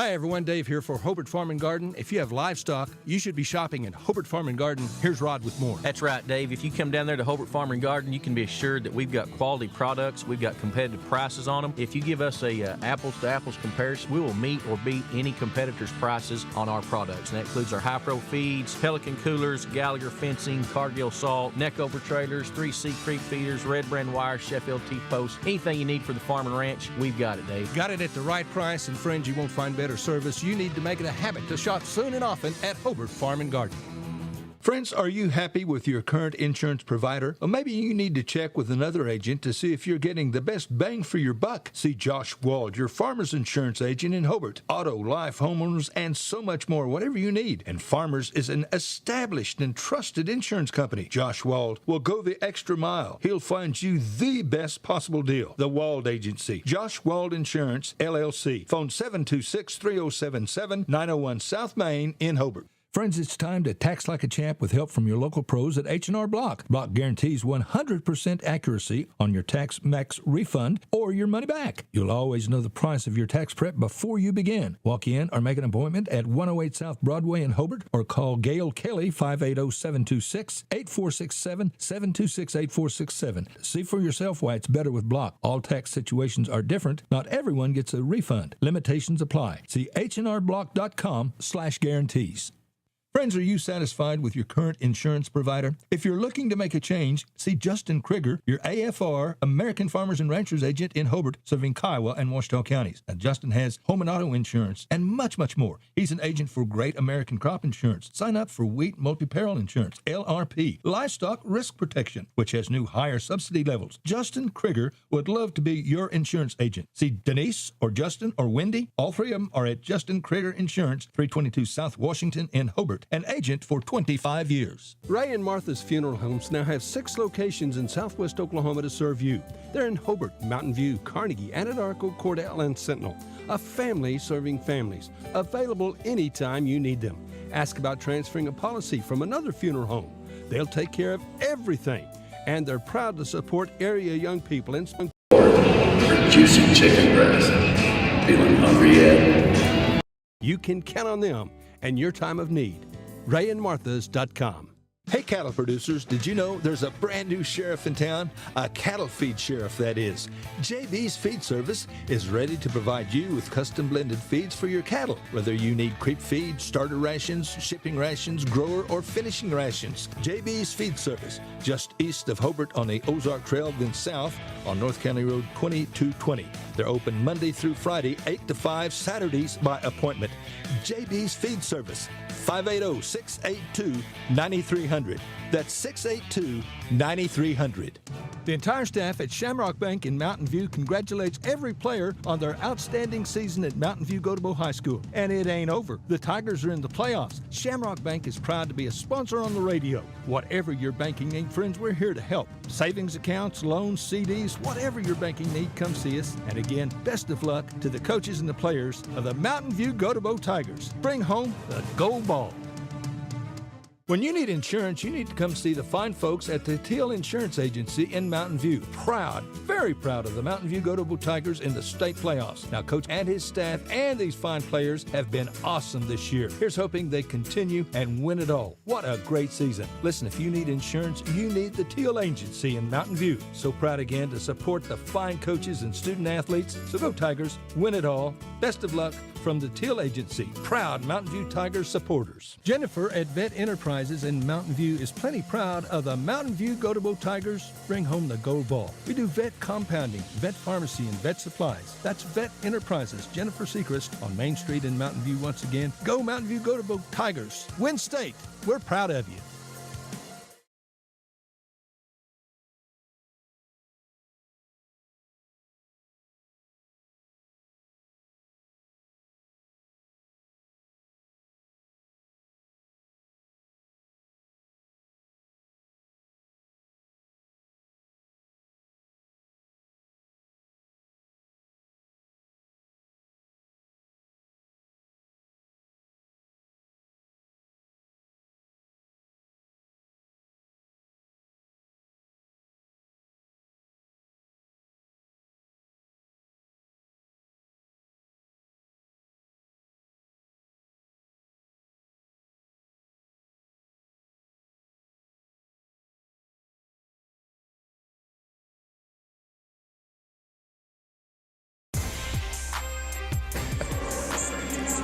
Hi everyone, Dave here for Hobart Farm and Garden. If you have livestock, you should be shopping at Hobart Farm and Garden. Here's Rod with more. That's right, Dave. If you come down there to Hobart Farm and Garden, you can be assured that we've got quality products. We've got competitive prices on them. If you give us a apples-to-apples comparison, we will meet or beat any competitor's prices on our products. And that includes our high-pro feeds, Pelican coolers, Gallagher fencing, Cargill salt, Neckover trailers, 3C creep feeders, Red Brand wire, Sheffield T-posts. Anything you need for the farm and ranch, we've got it, Dave. Got it at the right price, and friends, you won't find better service. You need to make it a habit to shop soon and often at Hobart Farm and Garden. Friends, are you happy with your current insurance provider? Or maybe you need to check with another agent to see if you're getting the best bang for your buck. See Josh Wald, your Farmers Insurance agent in Hobart. Auto, life, homeowners, and so much more, whatever you need. And Farmers is an established and trusted insurance company. Josh Wald will go the extra mile. He'll find you the best possible deal. The Wald Agency. Josh Wald Insurance, LLC. Phone 726-3077, 901 South Main in Hobart. Friends, it's time to tax like a champ with help from your local pros at H&R Block. Block guarantees 100% accuracy on your tax max refund or your money back. You'll always know the price of your tax prep before you begin. Walk in or make an appointment at 108 South Broadway in Hobart or call Gail Kelly 580-726-8467, 726-8467. See for yourself why it's better with Block. All tax situations are different. Not everyone gets a refund. Limitations apply. See hnrblock.com/guarantees. Friends, are you satisfied with your current insurance provider? If you're looking to make a change, see Justin Krieger, your AFR, American Farmers and Ranchers agent in Hobart, serving Kiowa and Washita counties. Now, Justin has home and auto insurance and much, much more. He's an agent for Great American Crop Insurance. Sign up for Wheat Multi-Peril Insurance, LRP, Livestock Risk Protection, which has new higher subsidy levels. Justin Krieger would love to be your insurance agent. See Denise or Justin or Wendy. All three of them are at Justin Krieger Insurance, 322 South Washington in Hobart. An agent for 25 years. Ray and Martha's Funeral Homes now have 6 locations in southwest Oklahoma to serve you. They're in Hobart, Mountain View, Carnegie, Anadarko, Cordell, and Sentinel. A family serving families. Available anytime you need them. Ask about transferring a policy from another funeral home. They'll take care of everything. And they're proud to support area young people in for juicy chicken breast. Feeling hungry yet? You can count on them and your time of need. RayandMarthas.com. Hey, cattle producers, did you know there's a brand new sheriff in town? A cattle feed sheriff, that is. JB's Feed Service is ready to provide you with custom blended feeds for your cattle. Whether you need creep feed, starter rations, shipping rations, grower, or finishing rations. JB's Feed Service, just east of Hobart on the Ozark Trail, then south on North County Road 2220. They're open Monday through Friday, 8 to 5, Saturdays by appointment. JB's Feed Service, 580-682-9300. That's 682-9300. The entire staff at Shamrock Bank in Mountain View congratulates every player on their outstanding season at Mountain View-Gotebo High School. And it ain't over. The Tigers are in the playoffs. Shamrock Bank is proud to be a sponsor on the radio. Whatever your banking need, friends, we're here to help. Savings accounts, loans, CDs, whatever your banking need, come see us. And again, best of luck to the coaches and the players of the Mountain View-Gotebo Tigers. Bring home the gold ball. When you need insurance, you need to come see the fine folks at the Teal Insurance Agency in Mountain View. Proud, very proud of the Mountain View-Gotebo Tigers in the state playoffs. Now, Coach and his staff and these fine players have been awesome this year. Here's hoping they continue and win it all. What a great season. Listen, if you need insurance, you need the Teal Agency in Mountain View. So proud again to support the fine coaches and student athletes. So go Tigers, win it all. Best of luck from the Teal Agency. Proud Mountain View Tigers supporters. Jennifer at Vet Enterprises in Mountain View is plenty proud of the Mountain View-Gotebo Tigers. Bring home the gold ball. We do vet compounding, vet pharmacy, and vet supplies. That's Vet Enterprises. Jennifer Sechrist on Main Street in Mountain View once again. Go Mountain View-Gotebo Tigers. Win state. We're proud of you.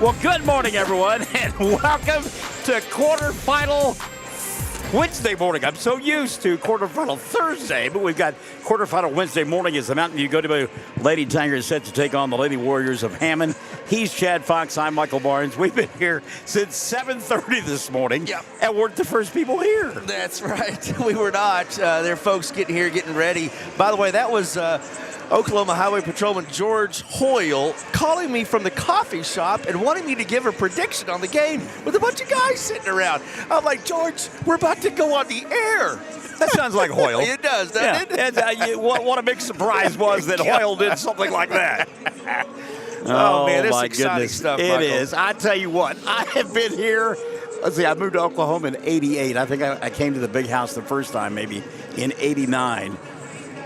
Well, good morning, everyone, and welcome to quarterfinal Wednesday morning. I'm so used to quarterfinal Thursday, but we've got quarterfinal Wednesday morning as the Mountain View-Gotebo Lady Tigers set to take on the Lady Warriors of Hammon. He's Chad Fox. I'm Michael Barnes. We've been here since 7:30 this morning, and we're the first people here. That's right. We were not. There are folks getting here, getting ready. By the way, that was Oklahoma Highway Patrolman George Hoyle calling me from the coffee shop and wanting me to give a prediction on the game with a bunch of guys sitting around. I'm like, George, we're about to go on the air. That sounds like Hoyle. It does, doesn't it? And what a big surprise was that Hoyle did something like that. Oh, man, this is my exciting goodness. stuff, It Michael. is. I tell you what, I have been here. Let's see, I moved to Oklahoma in 88. I think I came to the big house the first time maybe in 89.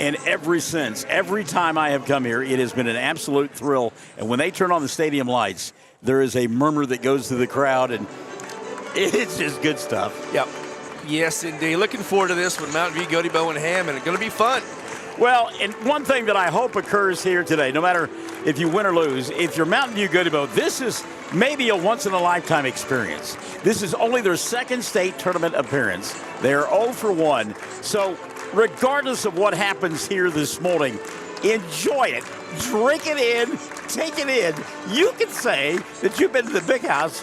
And every time I have come here, it has been an absolute thrill. And when they turn on the stadium lights, there is a murmur that goes through the crowd, and it's just good stuff. Yep. Yes, indeed. Looking forward to this with Mountain View-Gotebo and Hammon. It's going to be fun. Well, and one thing that I hope occurs here today, no matter if you win or lose, if you're Mountain View-Gotebo, this is maybe a once-in-a-lifetime experience. This is only their second state tournament appearance. They are 0 for 1. So regardless of what happens here this morning, enjoy it. Drink it in. Take it in. You can say that you've been to the big house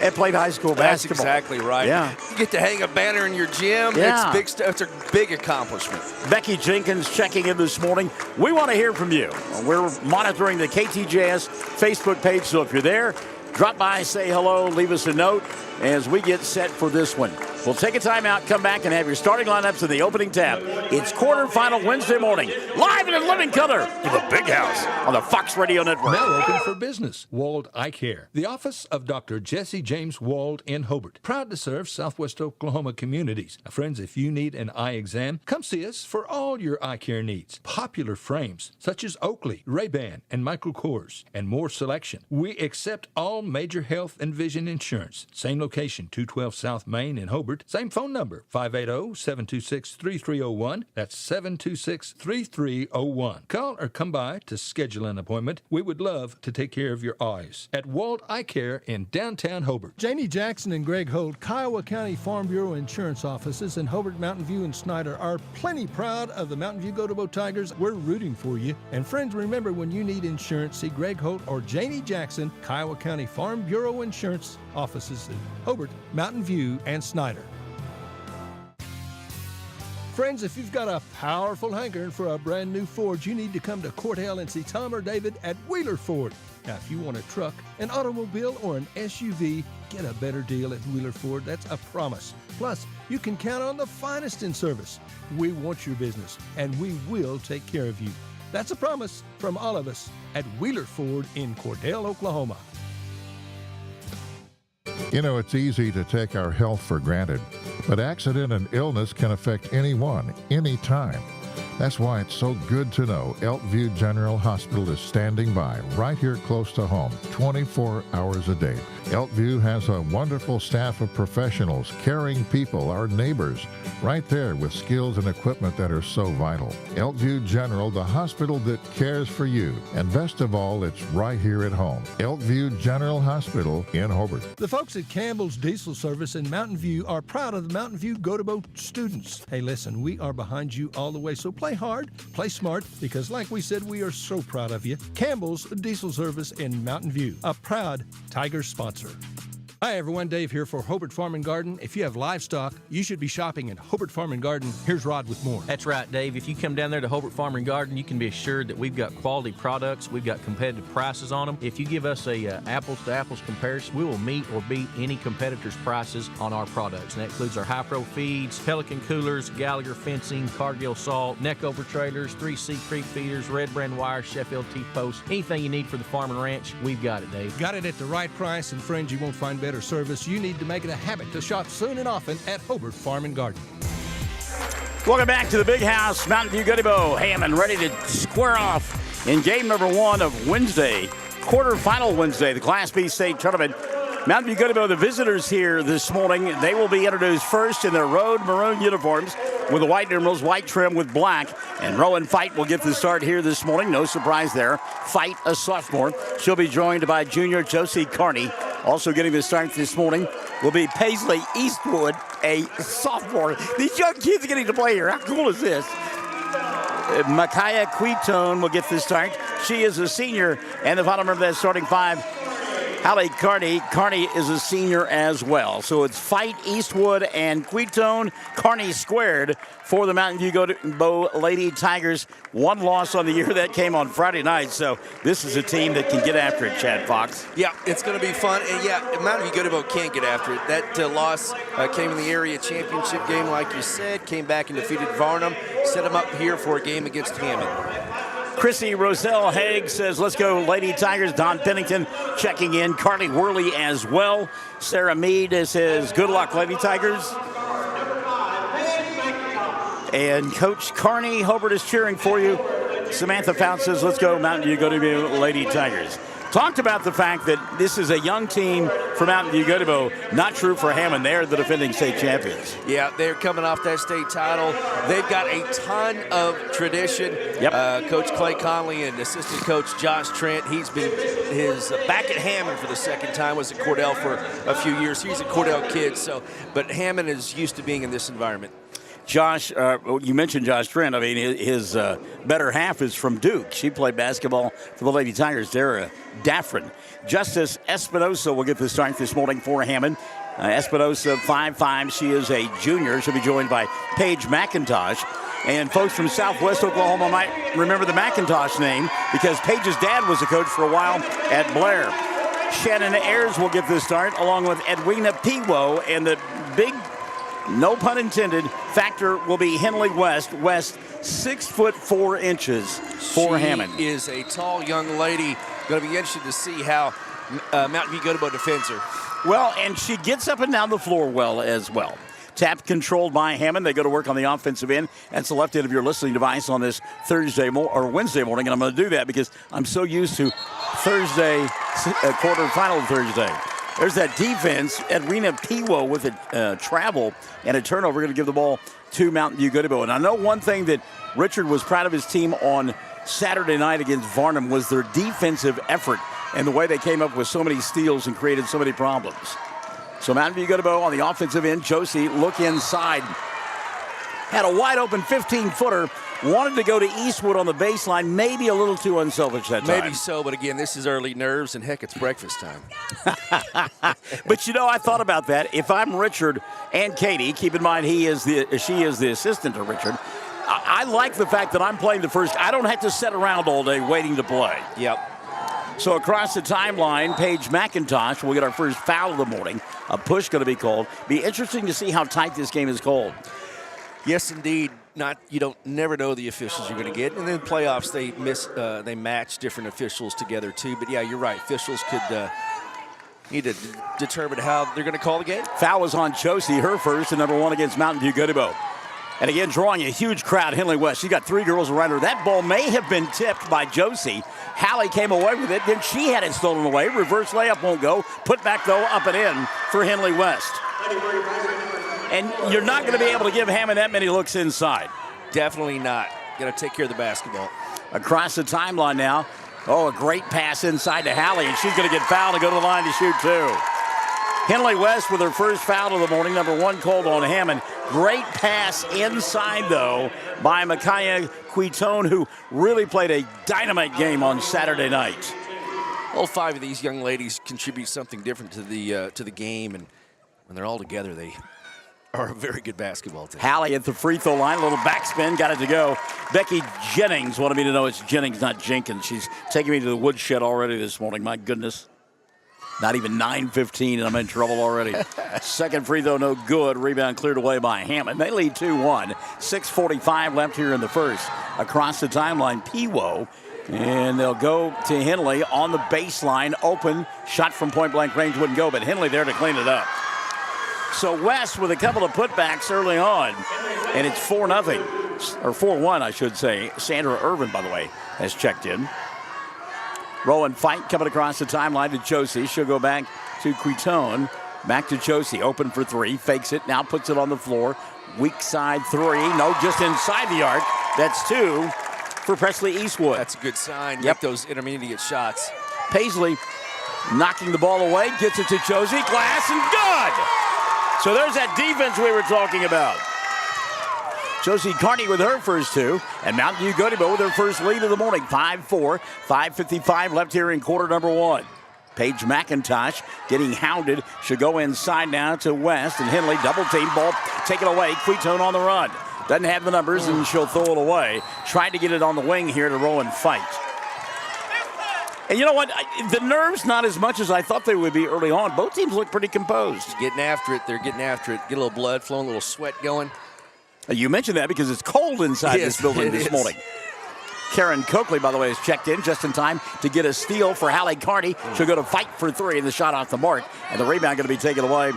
and played high school basketball. That's exactly right. Yeah. You get to hang a banner in your gym. Yeah. It's big stuff. It's a big accomplishment. Becky Jenkins checking in this morning. We want to hear from you. We're monitoring the KTJS Facebook page, so if you're there, drop by, say hello, leave us a note as we get set for this one. We'll take a timeout, come back, and have your starting lineups in the opening tap. It's quarterfinal Wednesday morning, live and in living color in the big house on the Fox Radio Network. Now open for business. Wald Eye Care. The office of Dr. Jesse James Wald in Hobart. Proud to serve Southwest Oklahoma communities. Now, friends, if you need an eye exam, come see us for all your eye care needs. Popular frames such as Oakley, Ray-Ban, and Michael Kors, and more selection. We accept all major health and vision insurance. Same location, 212 South Main in Hobart. Same phone number, 580-726-3301. That's 726-3301. Call or come by to schedule an appointment. We would love to take care of your eyes at Wald Eye Care in downtown Hobart. Janie Jackson and Greg Holt, Kiowa County Farm Bureau Insurance Offices in Hobart, Mountain View, and Snyder are plenty proud of the Mountain View-Gotebo Tigers. We're rooting for you. And friends, remember, when you need insurance, see Greg Holt or Janie Jackson, Kiowa County Farm Bureau Insurance Offices in Hobart, Mountain View, and Snyder. Friends, if you've got a powerful hankering for a brand new Ford, you need to come to Cordell and see Tom or David at Wheeler Ford. Now, if you want a truck, an automobile, or an SUV, get a better deal at Wheeler Ford. That's a promise. Plus, you can count on the finest in service. We want your business, and we will take care of you. That's a promise from all of us at Wheeler Ford in Cordell, Oklahoma. You know, it's easy to take our health for granted, but accident and illness can affect anyone, anytime. That's why it's so good to know Elkview General Hospital is standing by right here close to home, 24 hours a day. Elkview has a wonderful staff of professionals, caring people, our neighbors, right there with skills and equipment that are so vital. Elkview General, the hospital that cares for you. And best of all, it's right here at home. Elkview General Hospital in Hobart. The folks at Campbell's Diesel Service in Mountain View are proud of the Mountain View-Gotebo students. Hey, listen, we are behind you all the way, so play hard, play smart, because like we said, we are so proud of you. Campbell's Diesel Service in Mountain View, a proud Tiger sponsor. Hi everyone, Dave here for Hobart Farm and Garden. If you have livestock, you should be shopping at Hobart Farm and Garden. Here's Rod with more. That's right, Dave. If you come down there to Hobart Farm and Garden, you can be assured that we've got quality products. We've got competitive prices on them. If you give us a apples-to-apples comparison, we will meet or beat any competitor's prices on our products. And that includes our high-pro feeds, Pelican coolers, Gallagher fencing, Cargill salt, neck-over trailers, 3C creek feeders, Red Brand wire, Sheffield T-posts. Anything you need for the farm and ranch, we've got it, Dave. Got it at the right price, and friends, you won't find better service. You need to make it a habit to shop soon and often at Hobart Farm and Garden. Welcome back to the big house. Mountain View-Gotebo Hammon ready to square off in game number 1 of Wednesday, quarterfinal Wednesday, the Class B state tournament. Mountain View-Gotebo, the visitors here this morning, they will be introduced first in their road maroon uniforms. with the white numerals, white trim with black. And Rowan Fight will get the start here this morning. No surprise there. Fight, a sophomore. She'll be joined by junior Josie Carney. Also getting the start this morning will be Paisley Eastwood, a sophomore. These young kids are getting to play here. How cool is this? Micaiah Quitone will get the start. She is a senior. And the final member of that starting five, Hallie Carney. Carney is a senior as well. So it's Fight, Eastwood, and Quitone. Carney squared for the Mountain View-Gotebo Lady Tigers. One loss on the year that came on Friday night. So this is a team that can get after it, Chad Fox. Yeah, it's going to be fun. And yeah, Mountain View-Gotebo can't get after it. That loss came in the area championship game, like you said. Came back and defeated Varnum. Set them up here for a game against Hammon. Chrissy Roselle Haig says, let's go Lady Tigers. Don Pennington checking in. Carly Worley as well. Sarah Mead says, good luck, Lady Tigers. And Coach Carney, Hobart is cheering for you. Samantha Fount says, let's go Mountain View-Gotebo Lady Tigers. Talked about the fact that this is a young team for Mountain View-Gotebo. Not true for Hammon. They're the defending state champions. Yeah, they're coming off that state title. They've got a ton of tradition. Yep. Coach Clay Conley and assistant coach Josh Trent. He's been back at Hammon for the second time. Was at Cordell for a few years. He's a Cordell kid. But Hammon is used to being in this environment. Josh, you mentioned Josh Trent. I mean, his better half is from Duke. She played basketball for the Lady Tigers. They're Daffrin. Justice Espinosa will get the start this morning for Hammond. Espinosa, 5'5". She is a junior. She'll be joined by Paige McIntosh. And folks from Southwest Oklahoma might remember the McIntosh name because Paige's dad was a coach for a while at Blair. Shannon Ayers will get the start along with Edwina Piwo, and the big, no pun intended, factor will be Henley West. West, 6'4" for Hammond. She is a tall young lady. Going to be interested to see how Mountain View-Gotebo defends her. Well, and she gets up and down the floor well as well. Tap controlled by Hammond. They go to work on the offensive end. That's the left end of your listening device on this Wednesday morning. And I'm going to do that because I'm so used to Thursday, quarterfinal Thursday. There's that defense. Edwina Piwo with a travel and a turnover. Going to give the ball to Mountain View-Gotebo. And I know one thing that Richard was proud of his team on Saturday night against Varnum was their defensive effort and the way they came up with so many steals and created so many problems. So Mountain View-Gotebo on the offensive end. Josie, look inside. Had a wide open 15-footer. Wanted to go to Eastwood on the baseline. Maybe a little too unselfish that time. Maybe so, but again, this is early nerves, and heck, it's breakfast time. But you know, I thought about that. If I'm Richard and Katie, keep in mind she is the assistant to Richard. I like the fact that I'm playing the first. I don't have to sit around all day waiting to play. Yep. So across the timeline, Paige McIntosh will get our first foul of the morning. A push going to be called. Be interesting to see how tight this game is called. Yes, indeed. You don't never know the officials you're going to get, and then playoffs they match different officials together too. But yeah, you're right. Officials could need to determine how they're going to call the game. Foul was on Josie, her first, and number one against Mountain View-Gotebo. And again, drawing a huge crowd, Henley West. She's got three girls around her. That ball may have been tipped by Josie. Hallie came away with it. Then she had it stolen away. Reverse layup won't go. Put back, though, up and in for Henley West. And you're not going to be able to give Hammond that many looks inside. Definitely not. Got to take care of the basketball. Across the timeline now. Oh, a great pass inside to Hallie, and she's going to get fouled and go to the line to shoot two. Henley West with her first foul of the morning, number one called on Hammond. Great pass inside, though, by Micaiah Quitone, who really played a dynamite game on Saturday night. All five of these young ladies contribute something different to the game, and when they're all together, they are a very good basketball team. Hallie at the free throw line, a little backspin, got it to go. Becky Jennings wanted me to know it's Jennings, not Jenkins. She's taking me to the woodshed already this morning, my goodness. Not even 9:15, and I'm in trouble already. Second free throw, no good. Rebound cleared away by Hammond. They lead 2-1. 6:45 left here in the first. Across the timeline, Piwo. And they'll go to Henley on the baseline. Open. Shot from point-blank range wouldn't go, but Henley there to clean it up. So West with a couple of putbacks early on. And it's 4-0. Or 4-1, I should say. Sandra Irvin, by the way, has checked in. Rowan Fight coming across the timeline to Josie. She'll go back to Quitone. Back to Josie. Open for three. Fakes it. Now puts it on the floor. Weak side three. No, just inside the arc. That's 2 for Presley Eastwood. That's a good sign. Yep. Make those intermediate shots. Paisley knocking the ball away, gets it to Josie. Glass and good. So there's that defense we were talking about. Josie Carney with her first 2, and Mountain View-Gotebo with their first lead of the morning. 5-4, 5:55 left here in quarter number 1. Paige McIntosh getting hounded. Should go inside now to West, and Henley double team ball taken away. Quitone on the run. Doesn't have the numbers, and she'll throw it away. Tried to get it on the wing here to roll and fight. And you know what? The nerves not as much as I thought they would be early on. Both teams look pretty composed. Getting after it. They're getting after it. Get a little blood flowing, a little sweat going. You mentioned that because it's cold inside this building this morning. Karen Coakley, by the way, has checked in just in time to get a steal for Hallie Carney. She'll go to fight for 3, and the shot off the mark. And the rebound going to be taken away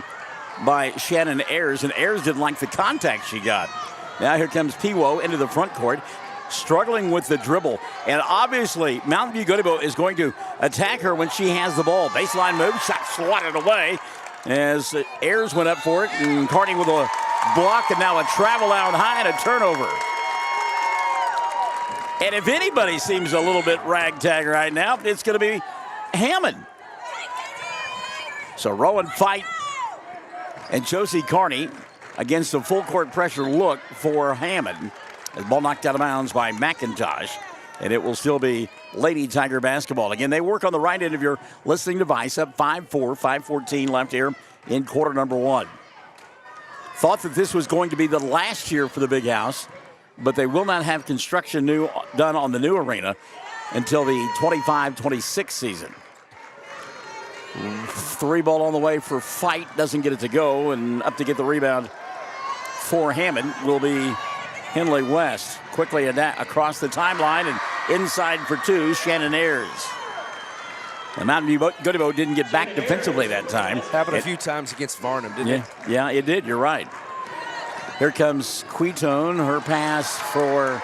by Shannon Ayers. And Ayers didn't like the contact she got. Now here comes Piwo into the front court, struggling with the dribble. And obviously, Mountain View-Gotebo is going to attack her when she has the ball. Baseline move, shot swatted away as Ayers went up for it. And Carney with a block, and now a travel out high and a turnover. And if anybody seems a little bit ragtag right now, it's going to be Hammon. So Rowan fight and Josie Carney against a full court pressure look for Hammon. The ball knocked out of bounds by McIntosh, and it will still be Lady Tiger basketball. Again, they work on the right end of your listening device, up 5-4, 5:14 left here in quarter number 1. Thought that this was going to be the last year for the Big House, but they will not have construction done on the new arena until the 25-26 season. 3 ball on the way for Fight, doesn't get it to go, and up to get the rebound for Hammond will be Henley West. Quickly across the timeline and inside for 2, Shannon Ayers. The Mountain View-Gotebo didn't get back defensively that time. Happened a few times against Varnum, didn't it? Yeah, it did. You're right. Here comes Quitone. Her pass for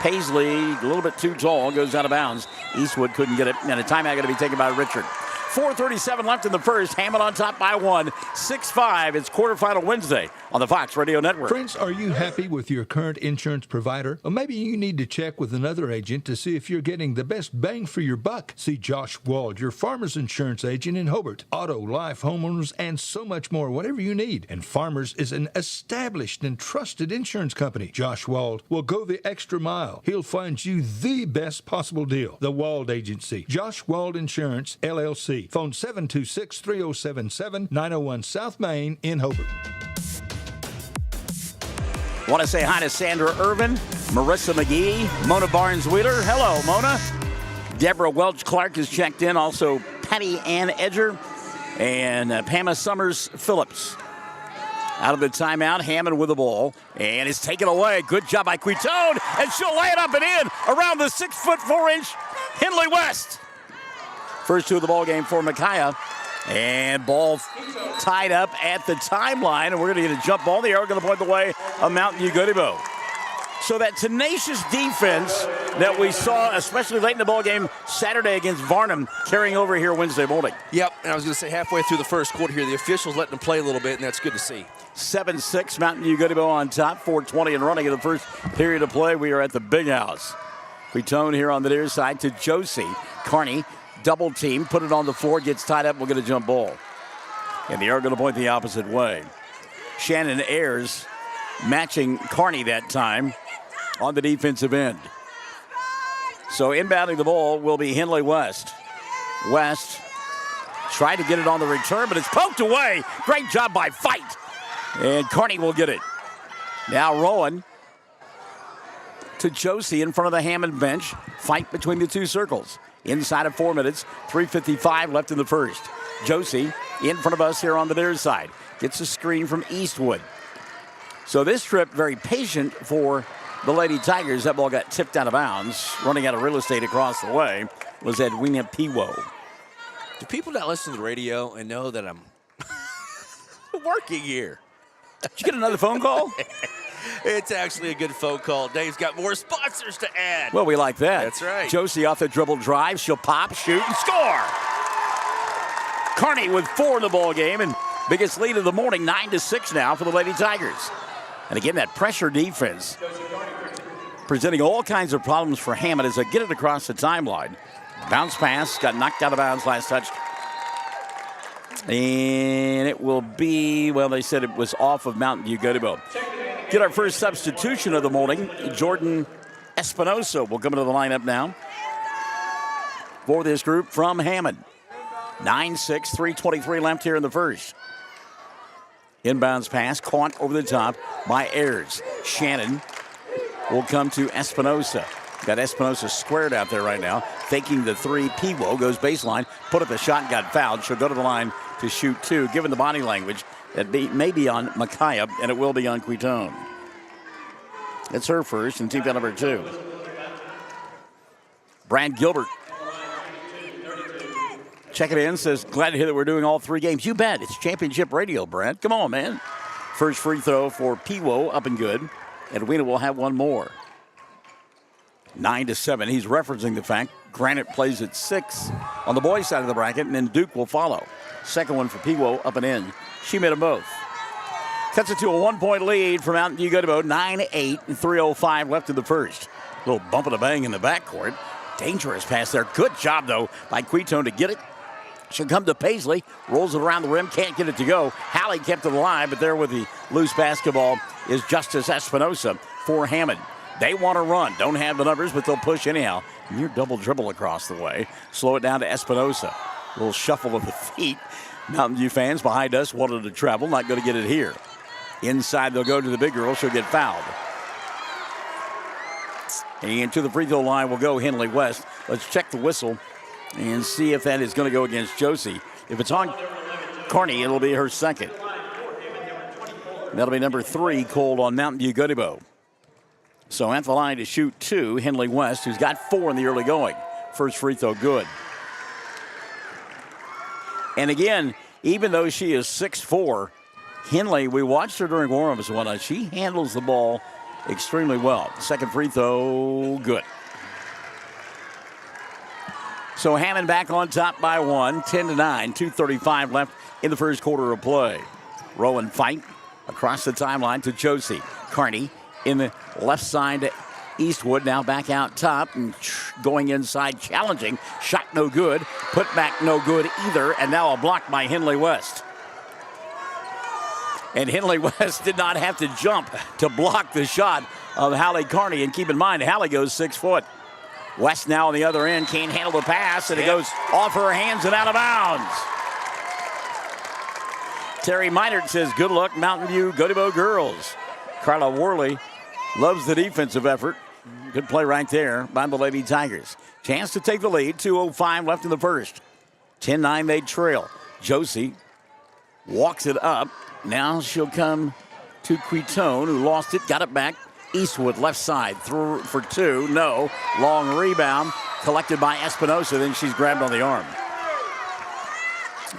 Paisley, a little bit too tall, goes out of bounds. Eastwood couldn't get it, and a timeout going to be taken by Richard. 4:37 left in the first. Hammond on top by 1. 6-5. It's quarterfinal Wednesday on the Fox Radio Network. Friends, are you happy with your current insurance provider? Or maybe you need to check with another agent to see if you're getting the best bang for your buck. See Josh Wald, your Farmers Insurance agent in Hobart. Auto, life, homeowners, and so much more, whatever you need. And Farmers is an established and trusted insurance company. Josh Wald will go the extra mile. He'll find you the best possible deal. The Wald Agency. Josh Wald Insurance, LLC. Phone 726-3077, 901 South Main in Hobart. Want to say hi to Sandra Irvin, Marissa McGee, Mona Barnes-Wheeler. Hello, Mona. Deborah Welch-Clark has checked in. Also, Patty Ann Edger and Pamela Summers-Phillips. Out of the timeout, Hammond with the ball, and it's taken away. Good job by Quitone, and she'll lay it up and in around the 6'4" Henley West. First 2 of the ball game for Micaiah, and ball tied up at the timeline, and we're going to get a jump ball. They are going to point the way of Mountain View-Gotebo. So that tenacious defense that we saw, especially late in the ball game Saturday against Varnum, carrying over here Wednesday morning. Yep, and I was going to say halfway through the first quarter here, the officials letting them play a little bit, and that's good to see. 7-6, Mountain View-Gotebo on top, 4:20 and running in the first period of play. We are at the Big House. We tone here on the near side to Josie Carney. Double team, put it on the floor, gets tied up, we'll get a jump ball. And they are going to point the opposite way. Shannon Ayers matching Carney that time on the defensive end. So inbounding the ball will be Henley West. West tried to get it on the return, but it's poked away. Great job by Fight. And Carney will get it. Now Rowan to Josie in front of the Hammond bench. Fight between the 2 circles. Inside of 4 minutes, 3:55 left in the first. Josie in front of us here on the near side. Gets a screen from Eastwood. So this trip, very patient for the Lady Tigers. That ball got tipped out of bounds. Running out of real estate across the way was Edwina Piwo. Do people not listen to the radio and know that I'm working here? Did you get another phone call? It's actually a good phone call. Dave's got more sponsors to add. Well, we like that. That's right. Josie off the dribble drive. She'll pop, shoot, and score. Carney with 4 in the ball game, and biggest lead of the morning, 9-6 now for the Lady Tigers. And again, that pressure defense presenting all kinds of problems for Hammon as they get it across the timeline. Bounce pass, got knocked out of bounds last touch. And it will be, well, they said it was off of Mountain View-Gotebo. Get our first substitution of the morning. Jordan Espinosa will come into the lineup now for this group from Hammon. 9-6, 3:23 left here in the first. Inbounds pass, caught over the top by Ayers. Shannon will come to Espinosa. Got Espinosa squared out there right now, faking the three. Piwo goes baseline, put up the shot, got fouled. She'll go to the line to shoot two, given the body language. That may be on Micaiah, and it will be on Quitone. It's her first, and team foul number 2. Brad Gilbert. Check it in, says, glad to hear that we're doing all 3 games. You bet. It's championship radio, Brad. Come on, man. First free throw for Piwo, up and good. And Wiener will have one more. 9-7. He's referencing the fact Granite plays at 6 on the boys' side of the bracket, and then Duke will follow. Second one for Piwo, up and in. She made them both. Cuts it to a 1-point lead for Mountain View-Gotebo. 9-8 and 3:05 left in the first. Little bump and a bang in the backcourt. Dangerous pass there. Good job, though, by Quitone to get it. She'll come to Paisley. Rolls it around the rim. Can't get it to go. Hallie kept it alive, but there with the loose basketball is Justice Espinosa for Hammond. They want to run. Don't have the numbers, but they'll push anyhow. Near double dribble across the way. Slow it down to Espinosa. A little shuffle of the feet. Mountain View fans behind us wanted to travel. Not going to get it here. Inside, they'll go to the big girl. She'll get fouled. And to the free throw line will go Henley West. Let's check the whistle and see if that is going to go against Josie. If it's on Carney, it'll be her second. That'll be number 3 called on Mountain View-Gotebo. So at the line to shoot 2, Henley West, who's got 4 in the early going. First free throw good. And again, even though she is 6'4", Henley, we watched her during warm-ups and whatnot. She handles the ball extremely well. Second free throw, good. So Hammond back on top by 1, 10-9, 2:35 left in the first quarter of play. Rowan Fight across the timeline to Josie. Carney in the left side to Eastwood, now back out top and going inside, challenging. Shot no good, put back no good either, and now a block by Henley West. And Henley West did not have to jump to block the shot of Hallie Carney. And keep in mind, Hallie goes 6 foot. West now on the other end, can't handle the pass, and it goes off her hands and out of bounds. Terry Meinert says, good luck, Mountain View-Gotebo girls. Carla Worley loves the defensive effort. Good play right there by the Lady Tigers. Chance to take the lead, 2:05 left in the first. 10-9 they trail. Josie walks it up. Now she'll come to Quitone, who lost it, got it back. Eastwood left side, through for 2, no. Long rebound, collected by Espinosa, then she's grabbed on the arm.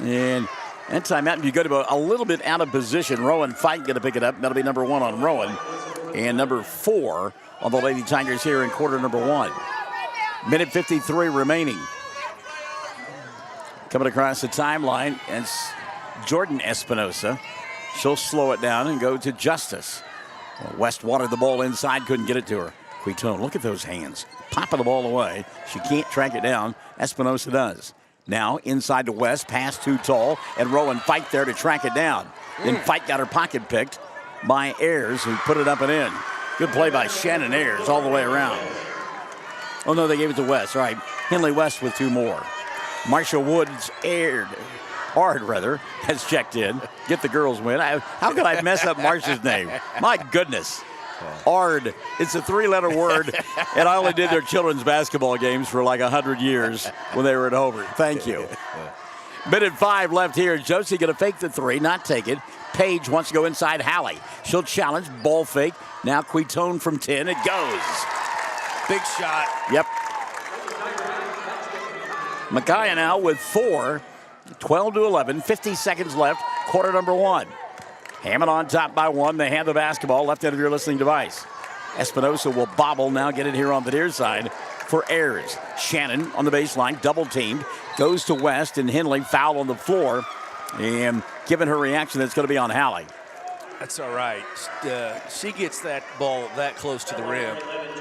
And that time Mountain View-Gotebo a little bit out of position. Rowan Fight going to pick it up. That'll be number 1 on Rowan. And number 4 on the Lady Tigers here in quarter number 1. Minute 53 remaining. Coming across the timeline, it's Jordan Espinosa. She'll slow it down and go to Justice. West wanted the ball inside, couldn't get it to her. Quitone, look at those hands. Popping the ball away. She can't track it down. Espinosa does. Now inside to West, pass too tall, and Rowan Fight there to track it down. Then Fight got her pocket picked by Ayers, who put it up and in. Good play by Shannon Ayers all the way around. Oh, no, they gave it to West. All right, Henley West with 2 more. Marsha Woods Hard has checked in. Get the girls win. How could I mess up Marsha's name? My goodness. Ard. It's a 3-letter word, and I only did their children's basketball games for like 100 years when they were at Hobart. Thank you. Minute 5 left here. Josie going to fake the 3, not take it. Page wants to go inside Hallie. She'll challenge, ball fake. Now Quitone from 10. It goes. Big shot. Yep. Micaiah now with 4. 12-11, 50 seconds left, quarter number 1. Hammond on top by 1. They have the basketball left end of your listening device. Espinosa will bobble now, get it here on the near side for Ayers. Shannon on the baseline, double teamed, goes to West, and Henley foul on the floor. And given her reaction, that's going to be on Hallie. That's all right. She gets that ball that close to the rim.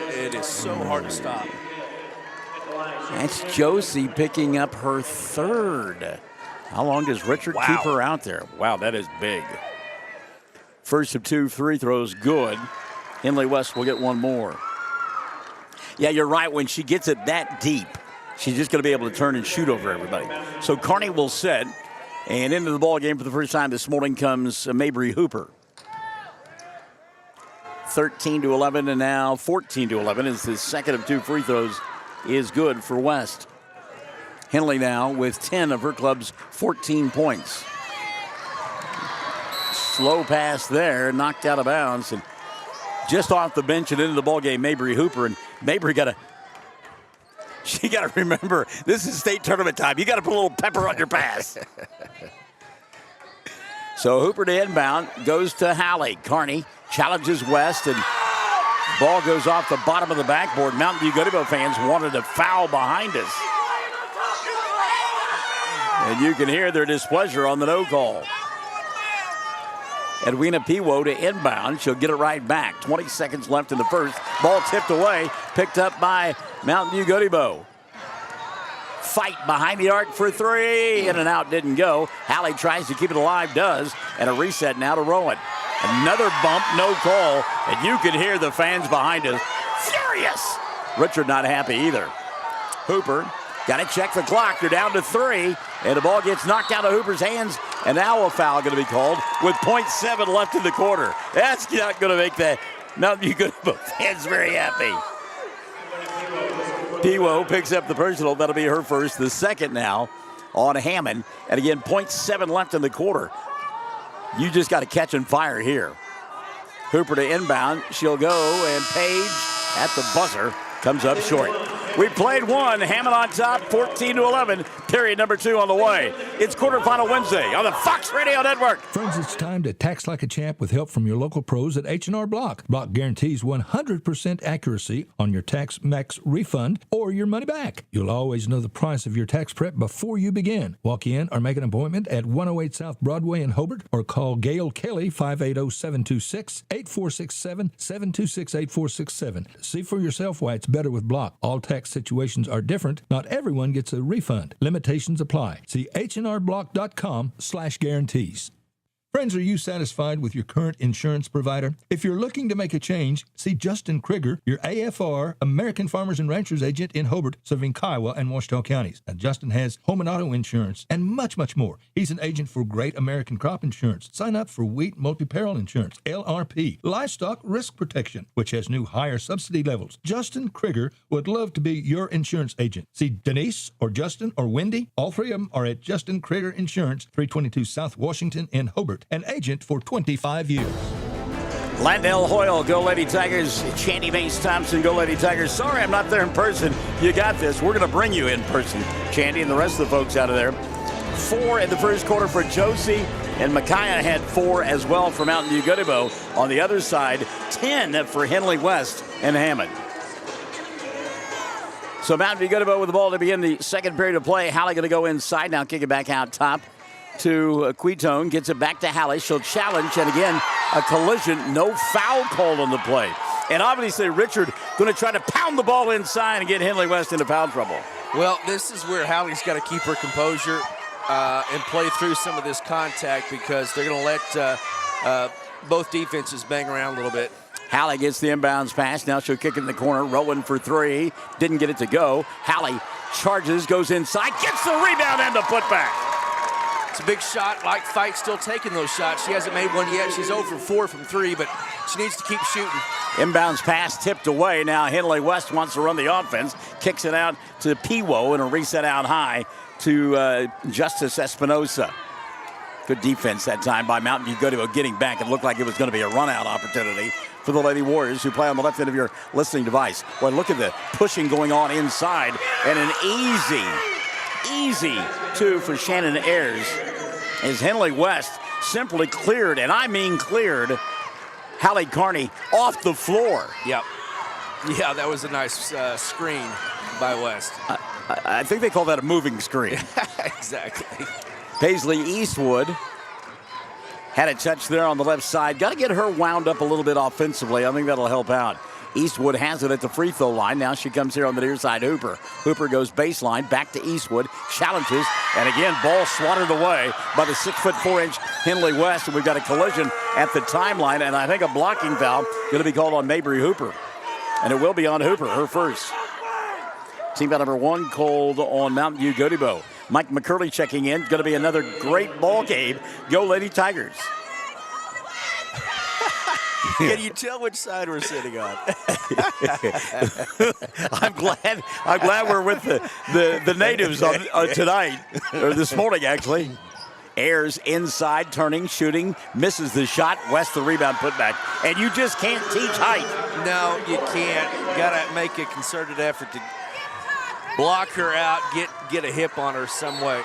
It is so hard to stop. That's Josie picking up her third. How long does Richard keep her out there? Wow, that is big. First of 2 free throws, good. Henley West will get one more. Yeah, you're right. When she gets it that deep, she's just going to be able to turn and shoot over everybody. So Kearney will set, and into the ball game for the first time this morning comes Mabry Hooper. 13-11, and now 14-11 as the second of 2 free throws is good for West. Henley now with 10 of her club's 14 points. Slow pass there, knocked out of bounds, and just off the bench and into the ballgame, Mabry Hooper. And Mabry she got to remember, this is state tournament time. You got to put a little pepper on your pass. So Hooper to inbound, goes to Halley. Kearney challenges West, and ball goes off the bottom of the backboard. Mountain View-Gotebo fans wanted a foul behind us. And you can hear their displeasure on the no call. Edwina Piwo to inbound. She'll get it right back. 20 seconds left in the first. Ball tipped away, picked up by Mountain View-Gotebo. Fight behind the arc for 3. In and out, didn't go. Halley tries to keep it alive, does. And a reset now to Rowan. Another bump, no call. And you can hear the fans behind us furious. Richard not happy either. Hooper got to check the clock. They're down to 3. And the ball gets knocked out of Hooper's hands. And now a foul going to be called with 0.7 left in the quarter. That's not going to make that Mountain View-Gotebo fans very happy. Piwo picks up the personal. That'll be her first. The second now on Hammon. And again, 0.7 left in the quarter. You just got to catch and fire here. Hooper to inbound. She'll go, and Page at the buzzer comes up short. We played one. Hammon on top, 14-11. Period number 2 on the way. It's quarterfinal Wednesday on the Fox Radio Network. Friends, it's time to tax like a champ with help from your local pros at H&R Block. Block guarantees 100% accuracy on your tax max refund or your money back. You'll always know the price of your tax prep before you begin. Walk in or make an appointment at 108 South Broadway in Hobart, or call Gail Kelly 580-726-8467, 726-8467. See for yourself why it's better with Block. All tax situations are different. Not everyone gets a refund. Limitations apply. See hnrblock.com/guarantees. Friends, are you satisfied with your current insurance provider? If you're looking to make a change, see Justin Krieger, your AFR, American Farmers and Ranchers agent in Hobart, serving Kiowa and Washita counties. Now, Justin has home and auto insurance and much, much more. He's an agent for Great American Crop Insurance. Sign up for Wheat Multi-Peril Insurance, LRP, Livestock Risk Protection, which has new higher subsidy levels. Justin Krieger would love to be your insurance agent. See Denise or Justin or Wendy. All 3 of them are at Justin Krieger Insurance, 322 South Washington in Hobart. An agent for 25 years. Landell Hoyle, go Lady Tigers. Chandy Mace Thompson, go Lady Tigers. Sorry I'm not there in person. You got this. We're going to bring you in person, Chandy and the rest of the folks out of there. 4 in the first quarter for Josie, and Micaiah had 4 as well for Mountain View-Gotebo. On the other side, 10 for Henley West and Hammon. So Mountain View-Gotebo with the ball to begin the second period of play. Halley going to go inside now, kick it back out top to Quitone, gets it back to Halley. She'll challenge, and again, a collision. No foul called on the play. And obviously, Richard going to try to pound the ball inside and get Henley West into foul trouble. Well, this is where Halley's got to keep her composure and play through some of this contact, because they're going to let both defenses bang around a little bit. Halley gets the inbounds pass. Now she'll kick it in the corner. Rowan for 3. Didn't get it to go. Halley charges, goes inside, gets the rebound and the putback. It's a big shot. Like Fight still taking those shots. She hasn't made one yet. She's 0 for 4 from 3, but she needs to keep shooting. Inbounds pass tipped away. Now Henley West wants to run the offense. Kicks it out to Piwo, and a reset out high to Justice Espinosa. Good defense that time by Mountain View-Gotebo, getting back. It looked like it was going to be a run-out opportunity for the Lady Warriors, who play on the left end of your listening device. Well, look at the pushing going on inside, and an easy 2 for Shannon Ayers as Henley West simply cleared, and I mean cleared, Halley Kearney off the floor. Yep. Yeah, that was a nice screen by West. I think they call that a moving screen. Exactly. Paisley Eastwood had a touch there on the left side. Got to get her wound up a little bit offensively. I think that'll help out. Eastwood has it at the free throw line. Now she comes here on the near side, Hooper. Hooper goes baseline, back to Eastwood, challenges, and again, ball swatted away by the 6'4" Henley West, and we've got a collision at the timeline, and I think a blocking foul going to be called on Mabry Hooper. And it will be on Hooper, her first. Team foul number 1 called on Mountain View-Gotebo. Mike McCurley checking in. Going to be another great ball game. Go Lady Tigers. Can you tell which side we're sitting on? I'm glad we're with the natives on tonight, or this morning actually. Ayers inside, turning, shooting, misses the shot. West the rebound, put back. And you just can't teach height. No, you can't. You got to make a concerted effort to block her out, get a hip on her some way.